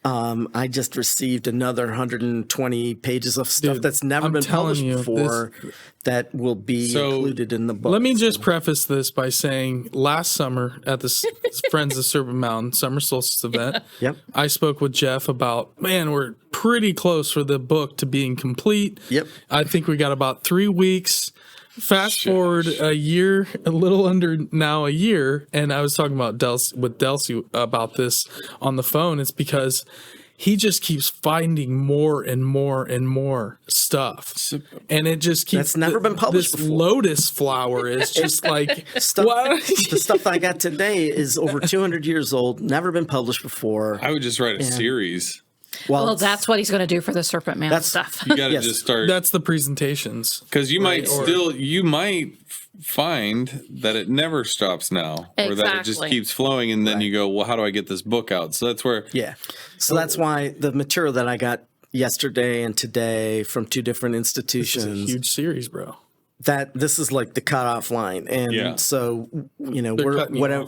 I just received another 120 pages of stuff that's never been published before that will be included in the book. Let me just preface this by saying last summer at the Friends of Serpent Mound Summer Solstice event, I spoke with Jeff about, man, we're pretty close for the book to being complete. I think we got about 3 weeks. Fast forward a year, a little under now a year, and I was talking about with Delsey about this on the phone. It's because he just keeps finding more and more and more stuff, and it just keeps. That's never been published this before. Lotus flower is just like the stuff I got today is over 200 years old, never been published before. I would just write a series. Well, that's what he's going to do for the Serpent Mound stuff. You got to just start. That's the presentations. Because you might find that it never stops now, or that it just keeps flowing, and then you go, well, how do I get this book out? So that's where. So that's why the material that I got yesterday and today from 2 different institutions. This is a huge series, bro. That this is like the cutoff line, and so we're whatever.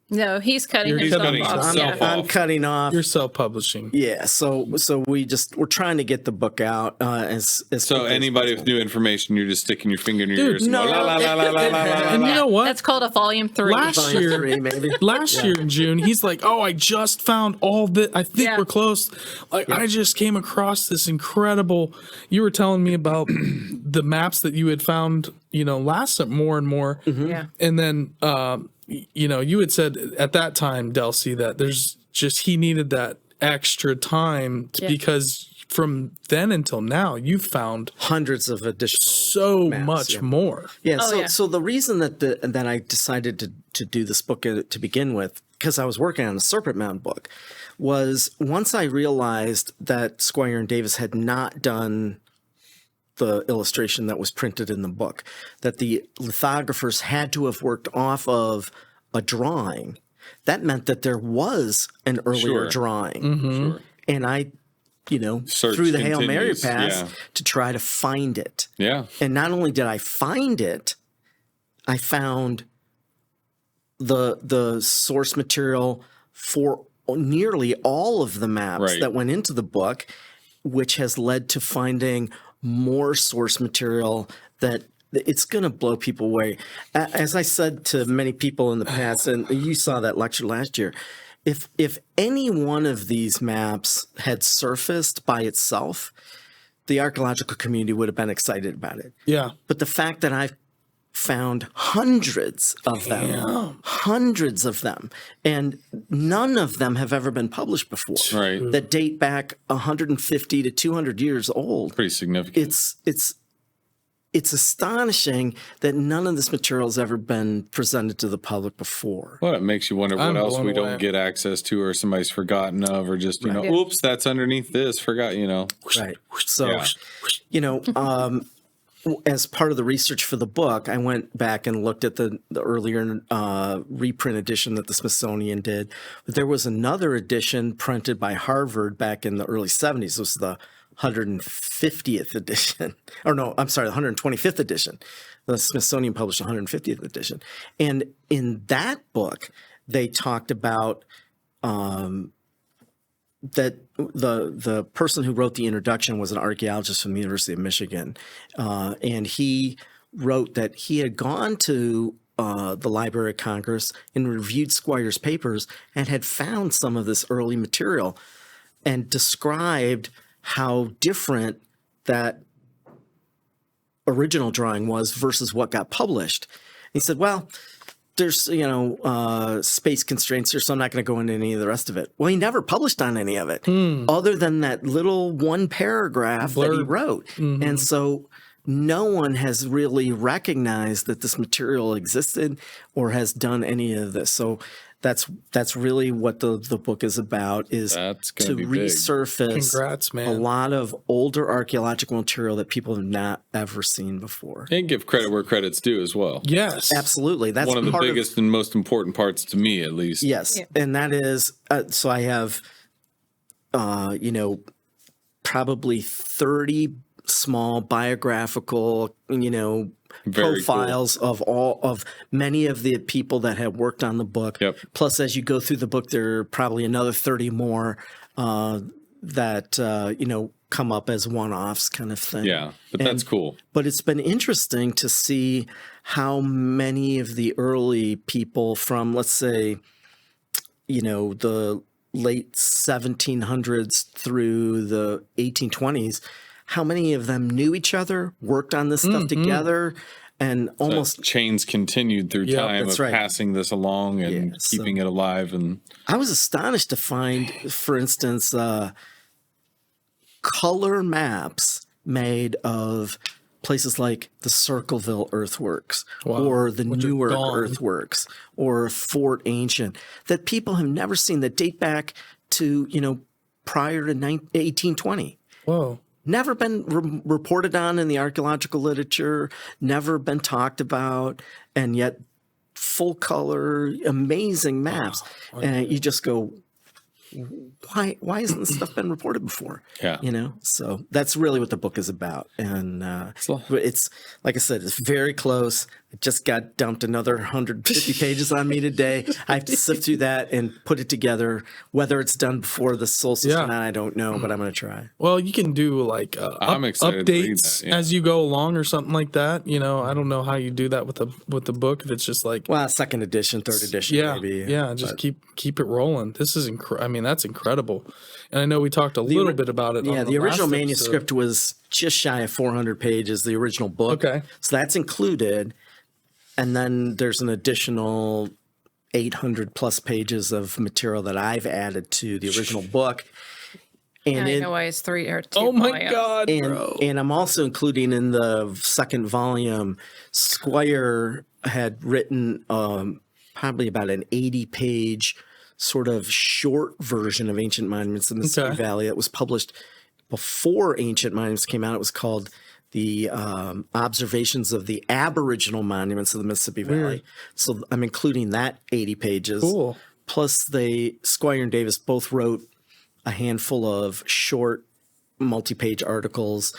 No, he's cutting himself off. I'm cutting off. You're self-publishing. Yeah, so we're trying to get the book out as so anybody with new information, you're just sticking your finger in your ears. No, and you know what? That's called a volume 3. Last year in June, he's like, "Oh, I just found all this. I think we're close. Like I just came across this incredible. You were telling me about the maps that you had found, last more and more. And then." You had said at that time, Delsey, that he needed that extra time because from then until now, you've found hundreds of additional maps, much more. So the reason that I decided to do this book to begin with, because I was working on a Serpent Mound book, was once I realized that Squire and Davis had not done the illustration that was printed in the book, that the lithographers had to have worked off of a drawing. That meant that there was an earlier drawing. And I, through the Hail Mary pass to try to find it. And not only did I find it, I found the source material for nearly all of the maps that went into the book, which has led to finding more source material that it's going to blow people away. As I said to many people in the past, and you saw that lecture last year, if any one of these maps had surfaced by itself, the archaeological community would have been excited about it. But the fact that I've found hundreds of them, and none of them have ever been published before. That date back 150 to 200 years old. Pretty significant. It's astonishing that none of this material has ever been presented to the public before. Well, it makes you wonder what else we don't get access to, or somebody's forgotten of, or just oops, that's underneath this. Forgot, Right. So, as part of the research for the book, I went back and looked at the earlier reprint edition that the Smithsonian did. But there was another edition printed by Harvard back in the early 70s. This was the 150th edition. Or no, I'm sorry, the 125th edition. The Smithsonian published the 150th edition. And in that book, they talked about that the person who wrote the introduction was an archaeologist from the University of Michigan, and he wrote that he had gone to the Library of Congress and reviewed Squire's papers and had found some of this early material and described how different that original drawing was versus what got published. He said, well, there's, space constraints here, so I'm not going to go into any of the rest of it. Well, he never published on any of it other than that little one paragraph that he wrote. And so no one has really recognized that this material existed or has done any of this. So that's really what the book is about, is to resurface a lot of older archaeological material that people have not ever seen before. And give credit where credit's due as well. Yes. Absolutely. That's one of the biggest and most important parts to me, at least. Yes. And that is, so I have, probably 30 small biographical, profiles of many of the people that have worked on the book. Yep. Plus, as you go through the book, there are probably another 30 more that come up as one-offs kind of thing. Yeah, but that's cool. But it's been interesting to see how many of the early people from, let's say, the late 1700s through the 1820s, how many of them knew each other, worked on this stuff together, and almost chains continued through time of right. passing this along and keeping it alive. And I was astonished to find, for instance, color maps made of places like the Circleville earthworks or the Newark earthworks or Fort Ancient that people have never seen, that date back to, prior to 1820. Whoa. Never been reported on in the archaeological literature, never been talked about, and yet full color, amazing maps. Wow. And you just go, why hasn't this stuff been reported before? Yeah. So that's really what the book is about. And it's, like I said, it's very close. I just got dumped another 150 pages on me today. I have to sift through that and put it together. Whether it's done before the Solstice or not, I don't know, but I'm going to try. Well, you can do like I'm excited to read updates that, as you go along or something like that. I don't know how you do that with the book. If it's just like, well, second edition, third edition, maybe. Yeah, just keep it rolling. This is that's incredible. And I know we talked a little bit about it. Yeah, the original manuscript was just shy of 400 pages, the original book. Okay. So that's included. And then there's an additional 800 plus pages of material that I've added to the original book. And it's 3 or 2. Oh my God, bro. And I'm also including in the second volume, Squire had written probably about an 80-page sort of short version of Ancient Monuments in the Mississippi Valley that was published before Ancient Monuments came out. It was called The Observations of the Aboriginal Monuments of the Mississippi Valley. So I'm including that 80 pages. Cool. Plus Squire and Davis both wrote a handful of short multi-page articles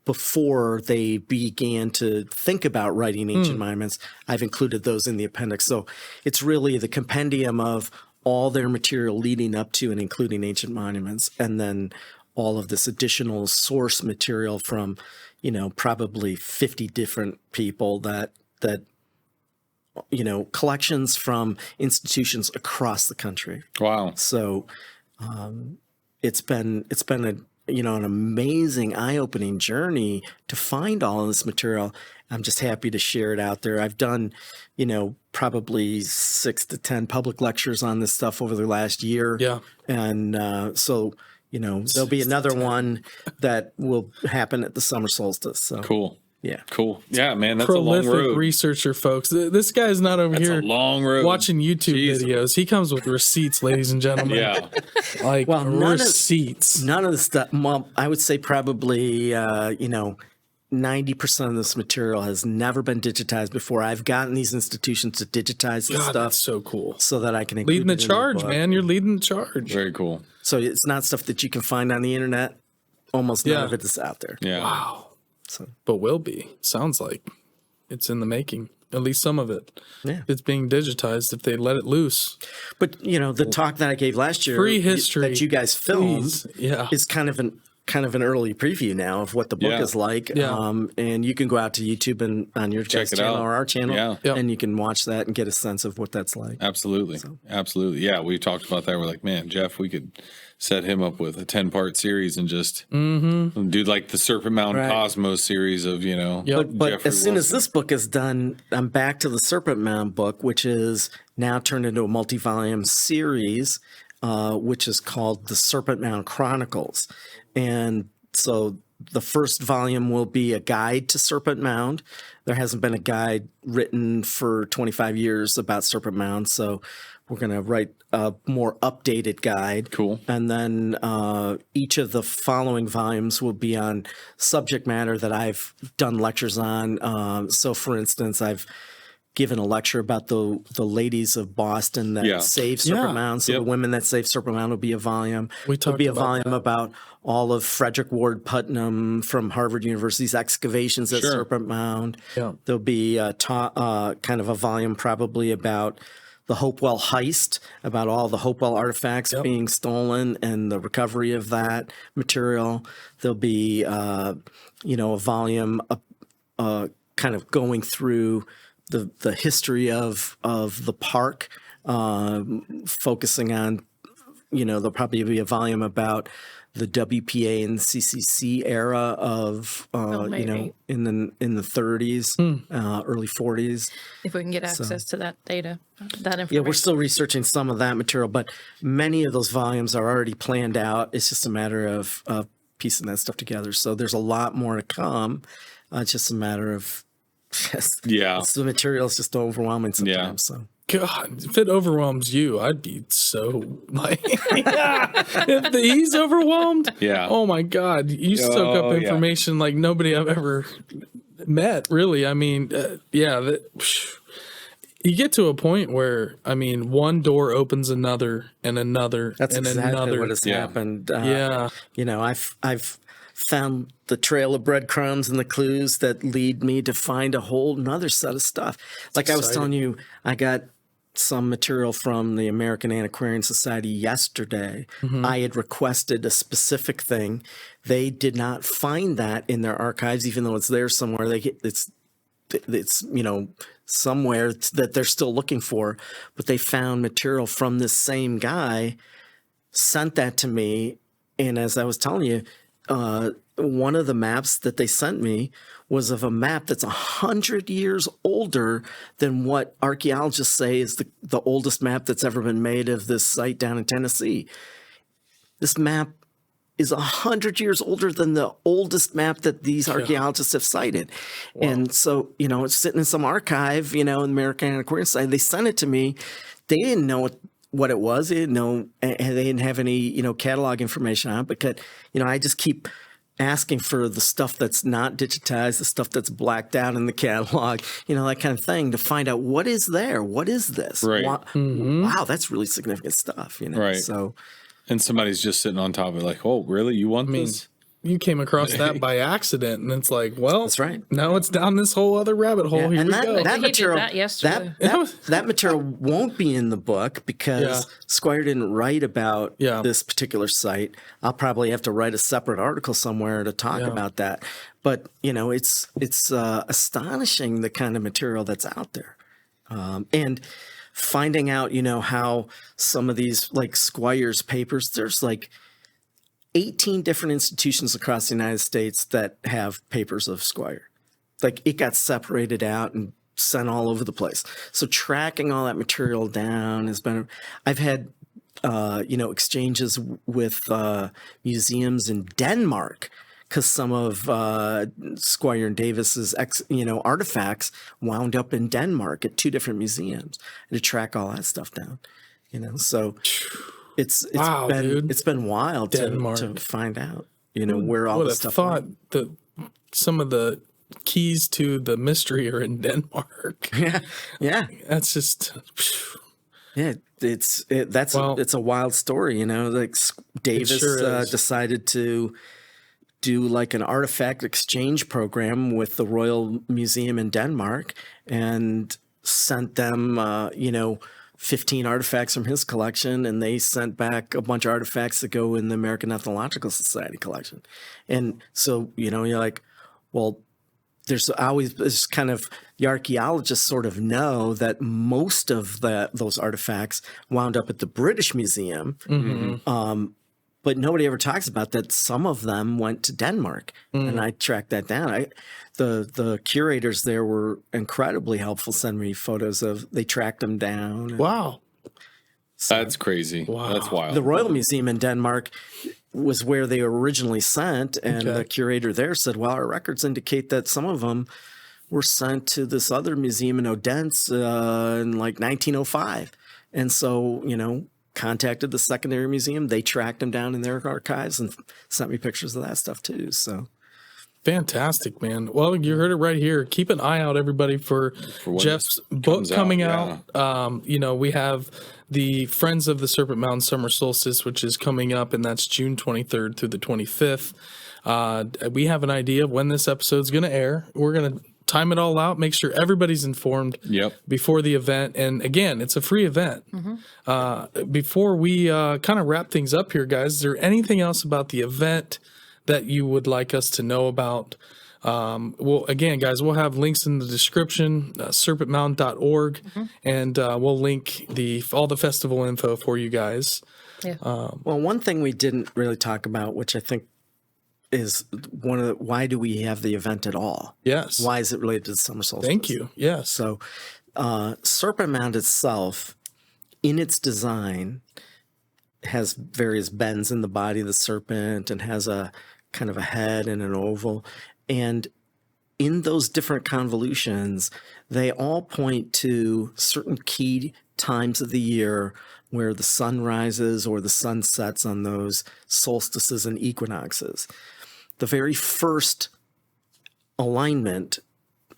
before they began to think about writing Ancient Monuments. I've included those in the appendix. So it's really the compendium of all their material leading up to and including Ancient Monuments, and then all of this additional source material from, probably 50 different people that collections from institutions across the country. Wow. So it's been an amazing, eye-opening journey to find all of this material. I'm just happy to share it out there. I've done, probably 6 to 10 public lectures on this stuff over the last year. Yeah. And so, there'll be another one that will happen at the summer solstice. So cool. Yeah. Cool. Yeah, man, that's Prolific a long road. Researcher, folks. This guy's not over here a long road. watching YouTube videos. He comes with receipts, ladies and gentlemen. Yeah. Receipts. None of the stuff, well, I would say probably, 90% of this material has never been digitized before. I've gotten these institutions to digitize this stuff. That's so cool. So that I can include leading the it in charge, book. man. You're leading the charge. Very cool. So it's not stuff that you can find on the internet. Almost none of it is out there. Yeah. Wow. But will be. Sounds like it's in the making. At least some of it. Yeah. It's being digitized if they let it loose. But the talk that I gave last year, Free history that you guys filmed, is kind of an early preview now of what the book is like. Yeah. And you can go out to YouTube and on your guys' channel or our channel, and you can watch that and get a sense of what that's like. Absolutely. Absolutely. Yeah, we talked about that. We're like, man, Jeff, we could set him up with a 10-part series and just do like the Serpent Mound Cosmos series of, But as soon as this book is done, I'm back to the Serpent Mound book, which is now turned into a multi-volume series, which is called the Serpent Mound Chronicles. And so the first volume will be a guide to Serpent Mound. There hasn't been a guide written for 25 years about Serpent Mound, so we're going to write a more updated guide. Cool. And then each of the following volumes will be on subject matter that I've done lectures on. So, for instance, I've given a lecture about the ladies of Boston that saved Serpent Mound. So the women that saved Serpent Mound will be a volume. There'll be a volume about all of Frederick Ward Putnam from Harvard University's excavations at Serpent Mound. There'll be kind of a volume probably about the Hopewell heist, about all the Hopewell artifacts being stolen and the recovery of that material. There'll be, a volume kind of going through the history of the park, focusing on, there'll probably be a volume about the WPA and CCC era of, in the 30s, early 40s. If we can get access to that data, that information. Yeah, we're still researching some of that material, but many of those volumes are already planned out. It's just a matter of piecing that stuff together. So there's a lot more to come. It's just a matter of the material is just overwhelming sometimes. So. God, if it overwhelms you, I'd be so like, if he's overwhelmed, oh my God, you soak up information like nobody I've ever met, really. I mean, you get to a point where, I mean, one door opens another and another. That's and exactly another. what has happened. I've found the trail of breadcrumbs and the clues that lead me to find a whole nother set of stuff. Like I was telling you, I got some material from the American Antiquarian Society yesterday. I had requested a specific thing. They did not find that in their archives, even though it's there somewhere. It's somewhere that they're still looking for, but they found material from this same guy, sent that to me. And as I was telling you, one of the maps that they sent me was of a map that's 100 years older than what archaeologists say is the oldest map that's ever been made of this site down in Tennessee. This map is 100 years older than the oldest map that these archaeologists have cited. Wow. And so, it's sitting in some archive, in the American Antiquarian Society. They sent it to me. They didn't know what it was. They didn't know, and they didn't have any, catalog information on it, because, I just keep asking for the stuff that's not digitized, the stuff that's blacked out in the catalog, that kind of thing, to find out what is there. What is this? Right. Wow, that's really significant stuff, Right. So, and somebody's just sitting on top of it like, oh, really? You want this? You came across that by accident, and it's like, well, that's right. Now it's down this whole other rabbit hole. Here we go. That material, that yesterday. that material won't be in the book because Squire didn't write about this particular site. I'll probably have to write a separate article somewhere to talk about that. But it's astonishing the kind of material that's out there, and finding out how some of these like Squire's papers. There's like 18 different institutions across the United States that have papers of Squire. Like, it got separated out and sent all over the place. So tracking all that material down has been, I've had, exchanges with museums in Denmark, because some of Squire and Davis's artifacts wound up in Denmark at 2 different museums, to track all that stuff down. So it's been wild to find out, where all this stuff. I thought that some of the keys to the mystery are in Denmark. Yeah. That's just. Yeah, it's a wild story, Like Davis decided to do like an artifact exchange program with the Royal Museum in Denmark, and sent them, 15 artifacts from his collection, and they sent back a bunch of artifacts that go in the American Ethnological Society collection. And so, you're like, well, there's always this kind of, the archaeologists sort of know that most of those artifacts wound up at the British Museum. But nobody ever talks about that. Some of them went to Denmark, and I tracked that down. The curators there were incredibly helpful. Send me photos of, they tracked them down. Wow. So, that's crazy. Wow. That's wild. The Royal Museum in Denmark was where they were originally sent, and the curator there said, well, our records indicate that some of them were sent to this other museum in Odense in like 1905. And so, contacted the secondary museum. They tracked them down in their archives and sent me pictures of that stuff too. So Fantastic, man. Well, you heard it right here. Keep an eye out, everybody, for Jeff's book coming out. We have the Friends of the Serpent Mound Summer Solstice, which is coming up, and that's June 23rd through the 25th. We have an idea of when this episode's going to air. We're going to time it all out, make sure everybody's informed before the event. And again, it's a free event. Before we kind of wrap things up here, guys, is there anything else about the event that you would like us to know about? Well, again, guys, we'll have links in the description, serpentmound.org, and we'll link all the festival info for you guys. Well, one thing we didn't really talk about, which I think is why do we have the event at all? Yes. Why is it related to the summer solstice? Thank you. Yes. So, Serpent Mound itself, in its design, has various bends in the body of the serpent and has a kind of a head and an oval. And in those different convolutions, they all point to certain key times of the year where the sun rises or the sun sets on those solstices and equinoxes. The very first alignment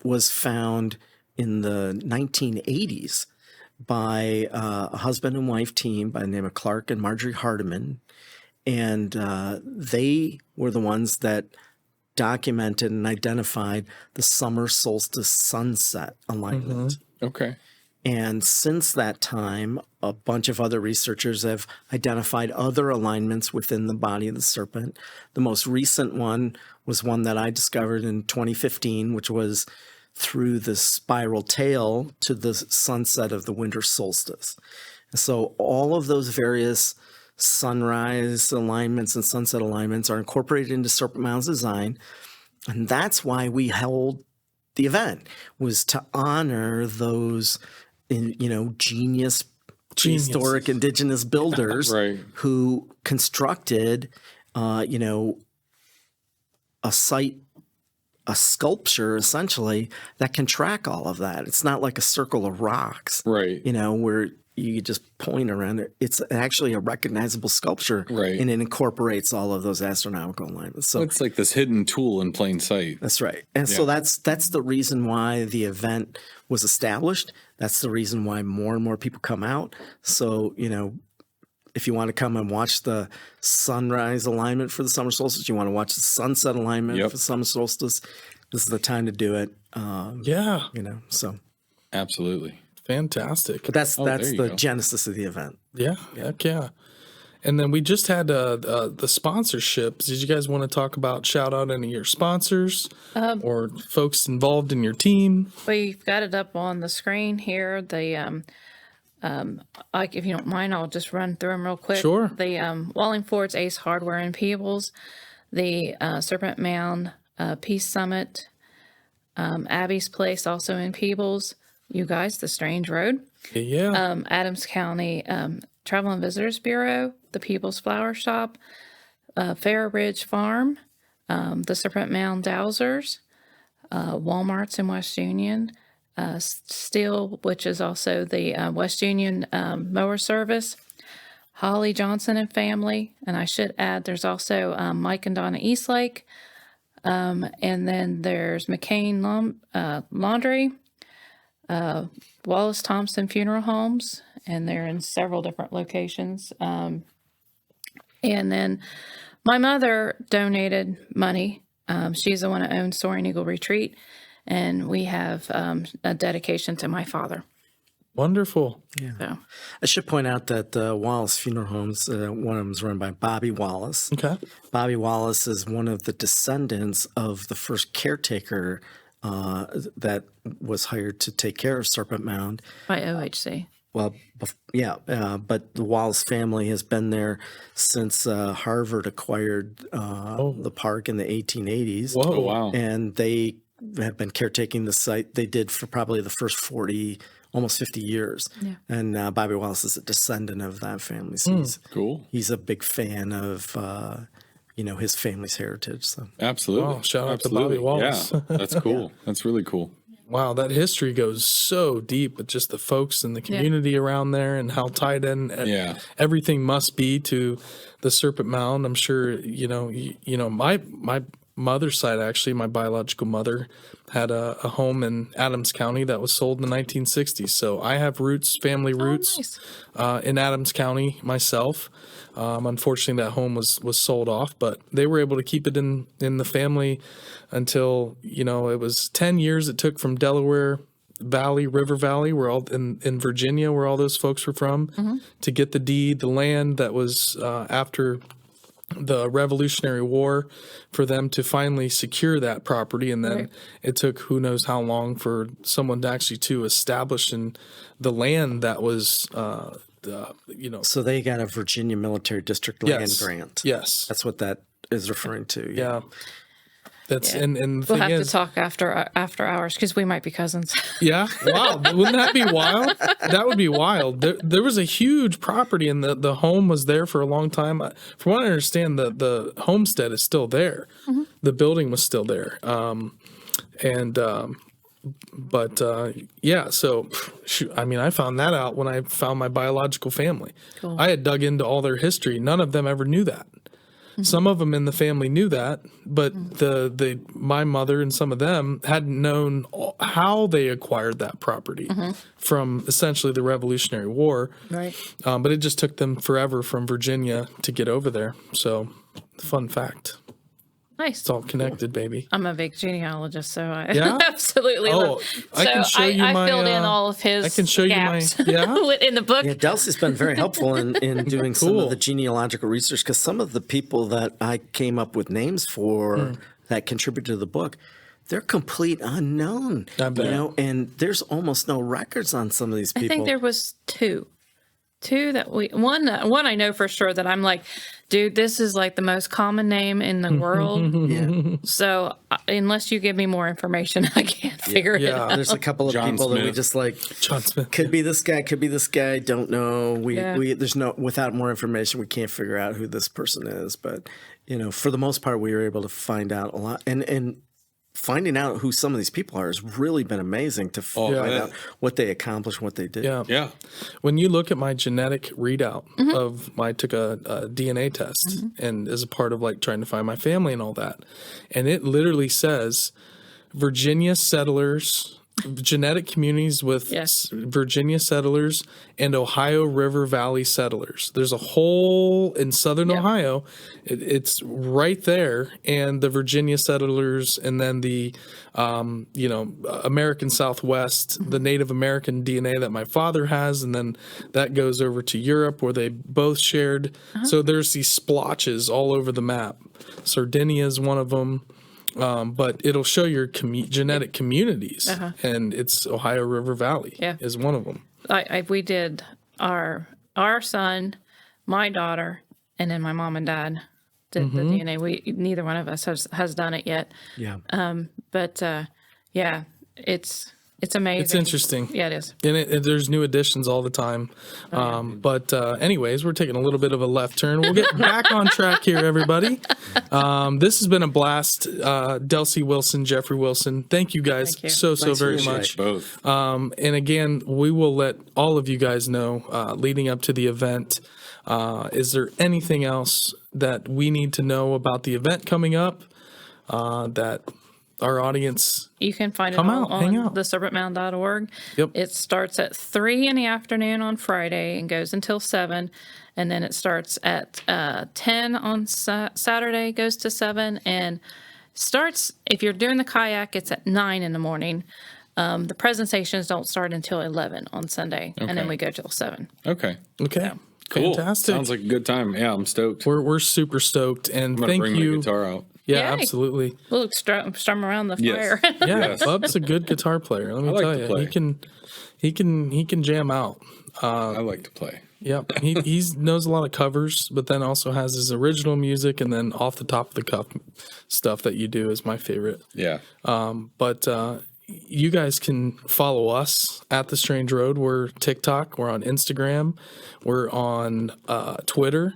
was found in the 1980s by a husband and wife team by the name of Clark and Marjorie Hardiman. And they were the ones that documented and identified the summer solstice sunset alignment. Okay. And since that time, a bunch of other researchers have identified other alignments within the body of the serpent. The most recent one was one that I discovered in 2015, which was through the spiral tail to the sunset of the winter solstice. And so all of those various sunrise alignments and sunset alignments are incorporated into Serpent Mound's design. And that's why we held the event, was to honor those genius prehistoric indigenous builders who constructed, a site, a sculpture essentially that can track all of that. It's not like a circle of rocks, where you just point around it. It's actually a recognizable sculpture, and it incorporates all of those astronomical alignments. So it's like this hidden tool in plain sight. That's right. And so that's the reason why the event was established. That's the reason why more and more people come out. So, if you want to come and watch the sunrise alignment for the summer solstice, you want to watch the sunset alignment for the summer solstice, this is the time to do it. So. Absolutely. Fantastic. But that's the genesis of the event. Yeah. Heck yeah. And then we just had the sponsorships. Did you guys want to talk about, shout out any of your sponsors or folks involved in your team? We've got it up on the screen here. The if you don't mind, I'll just run through them real quick. Sure. The Wallingford's Ace Hardware in Peebles, the Serpent Mound Peace Summit, Abby's Place also in Peebles, you guys, the Strange Road, Adams County Travel and Visitors Bureau, the People's Flower Shop, Fair Ridge Farm, the Serpent Mound Dowsers, Walmart's in West Union, Steel, which is also the West Union Mower Service, Holly Johnson and family, and I should add there's also Mike and Donna Eastlake, and then there's McCain Laundry, Wallace Thompson Funeral Homes, and they're in several different locations. And then my mother donated money. She's the one who owns Soaring Eagle Retreat, and we have a dedication to my father. Wonderful. Yeah. So. I should point out that Wallace Funeral Homes, one of them is run by Bobby Wallace. Okay. Bobby Wallace is one of the descendants of the first caretaker that was hired to take care of Serpent Mound. By OHC. Well, but the Wallace family has been there since Harvard acquired the park in the 1880s. Whoa. Oh, wow. And they have been caretaking the site. They did for probably the first 40, almost 50 years. Yeah. And Bobby Wallace is a descendant of that family. So cool. He's a big fan of his family's heritage. So absolutely. Wow, shout out to Bobby Wallace. Yeah, that's cool. That's really cool. Wow, that history goes so deep with just the folks in the community around there and how tied in everything must be to the Serpent Mound. I'm sure, my mother's side, actually, my biological mother had a home in Adams County that was sold in the 1960s. So I have family roots in Adams County myself. Unfortunately, that home was sold off, but they were able to keep it in the family until, it was 10 years it took from Delaware Valley, River Valley, where all in Virginia, where all those folks were from, to get the deed, the land that was after the Revolutionary War, for them to finally secure that property. And then it took who knows how long for someone to actually to establish in the land that was, So they got a Virginia Military District land grant. Yes. That's what that is referring to. Yeah. That's and the we'll thing have is, to talk after hours because we might be cousins. Yeah, wow, wouldn't that be wild? That would be wild. There was a huge property, and the home was there for a long time. From what I understand, the homestead is still there. The building was still there, yeah. So, I found that out when I found my biological family. Cool. I had dug into all their history. None of them ever knew that. Some of them in the family knew that, but my mother and some of them hadn't known how they acquired that property from essentially the Revolutionary War. Right. But it just took them forever from Virginia to get over there. So, fun fact. Nice. It's all connected, baby. I'm a big genealogist, so I Yeah? absolutely love. I can show you I my. filled in all of his. I can show gaps you my. in the book. Yeah, Delsey's been very helpful in doing some of the genealogical research, because some of the people that I came up with names for that contribute to the book, they're complete unknown. I bet. And there's almost no records on some of these people. I think there was two that one I know for sure that I'm like, dude, this is like the most common name in the world. Yeah. So unless you give me more information, I can't figure it out. There's a couple of John people that we Smith. just like, John Smith. could be this guy, don't know. There's no, without more information, we can't figure out who this person is. But, for the most part, we were able to find out a lot. And finding out who some of these people are has really been amazing to find out what they accomplished, what they did. Yeah. When you look at my genetic readout I took a DNA test and as a part of trying to find my family and all that. And it literally says Virginia settlers, genetic communities with Virginia settlers and Ohio River Valley settlers. There's a hole in southern Ohio. It's right there. And the Virginia settlers, and then the, American Southwest, the Native American DNA that my father has. And then that goes over to Europe where they both shared. So there's these splotches all over the map. Sardinia is one of them. But it'll show your genetic communities, and it's Ohio River Valley is one of them. We did our son, my daughter, and then my mom and dad did the DNA. Neither one of us has done it yet. Yeah. It's amazing. It's interesting. Yeah, it is. And there's new additions all the time. Anyways, we're taking a little bit of a left turn. We'll get back on track here, everybody. This has been a blast. Delsey Wilson, Jeffrey Wilson, thank you guys so very much. Both. And again, we will let all of you guys know leading up to the event. Is there anything else that we need to know about the event coming up that our audience? You can find it Come all out, hang on out. theserpentmound.org. Yep. It starts at 3 in the afternoon on Friday and goes until 7. And then it starts at 10 on Saturday, goes to 7. And starts, if you're doing the kayak, it's at 9 in the morning. The presentations don't start until 11 on Sunday. And then we go till 7. Okay. Okay. Cool. Fantastic. Sounds like a good time. Yeah, I'm stoked. We're super stoked, and I'm gonna thank bring you. my guitar out. Yeah, Yay. absolutely. We'll strum around the Yes. fire. Yeah, Yes. Bub's a good guitar player. Let me like tell to you, play. he can jam out. I like to play. Yep, he knows a lot of covers, but then also has his original music, and then off the top of the cuff stuff that you do is my favorite. Yeah. But you guys can follow us at The Strange Road. We're TikTok, we're on Instagram, we're on Twitter,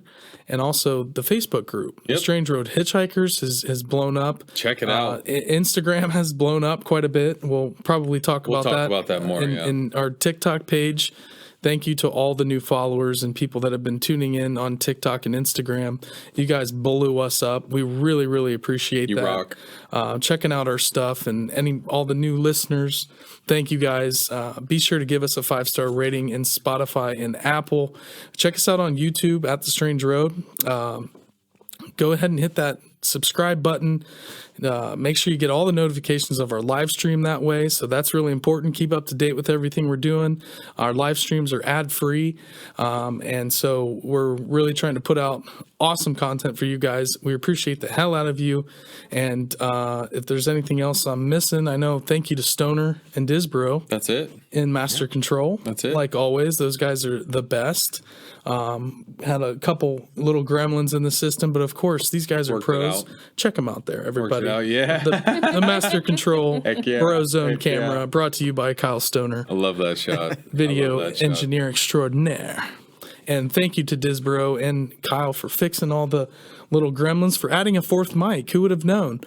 and also the Facebook group. Yep. Strange Road Hitchhikers has blown up. Check it out. Instagram has blown up quite a bit. We'll probably talk about that more, in our TikTok page. thank you to all the new followers and people that have been tuning in on TikTok and Instagram. You guys blew us up. We really, really appreciate that. Rock. Checking out our stuff and all the new listeners. Thank you guys. Be sure to give us a 5-star rating in Spotify and Apple. Check us out on YouTube at The Strange Road. Go ahead and hit that subscribe button. Make sure you get all the notifications of our live stream that way. So that's really important. Keep up to date with everything we're doing. Our live streams are ad free. And so we're really trying to put out awesome content for you guys. We appreciate the hell out of you. And if there's anything else I'm missing, I know, thank you to Stoner and Disbro. That's it. In Master Control. That's it. Like always, those guys are the best. Had a couple little gremlins in the system, but of course, these guys are pros. Check them out there, everybody. Yeah. The Master Control yeah. Bro Zone camera brought to you by Kyle Stoner. I love that shot. Video engineer extraordinaire. And thank you to Disbro and Kyle for fixing all the little gremlins, for adding a fourth mic. Who would have known?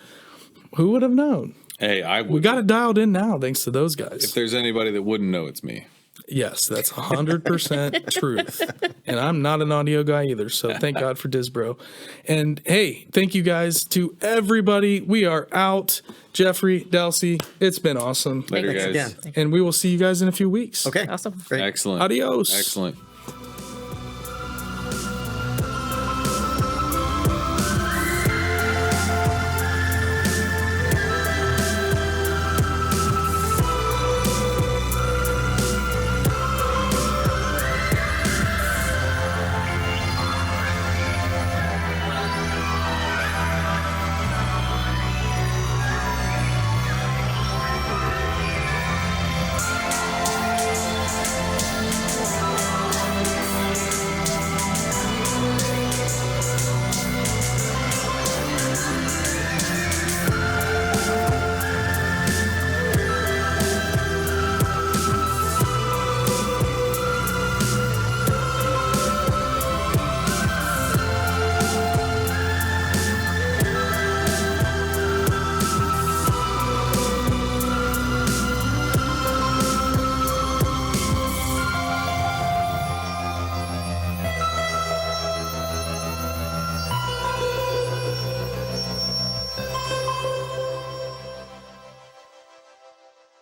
Who would have known? Hey, we got it dialed in now, thanks to those guys. If there's anybody that wouldn't know, it's me. Yes, that's 100% truth. And I'm not an audio guy either, so thank God for Disbro. And hey, thank you guys to everybody. We are out. Jeffrey, Delsey, it's been awesome. Later, guys. Again. And we will see you guys in a few weeks. Okay. Awesome. Great. Excellent. Adios. Excellent.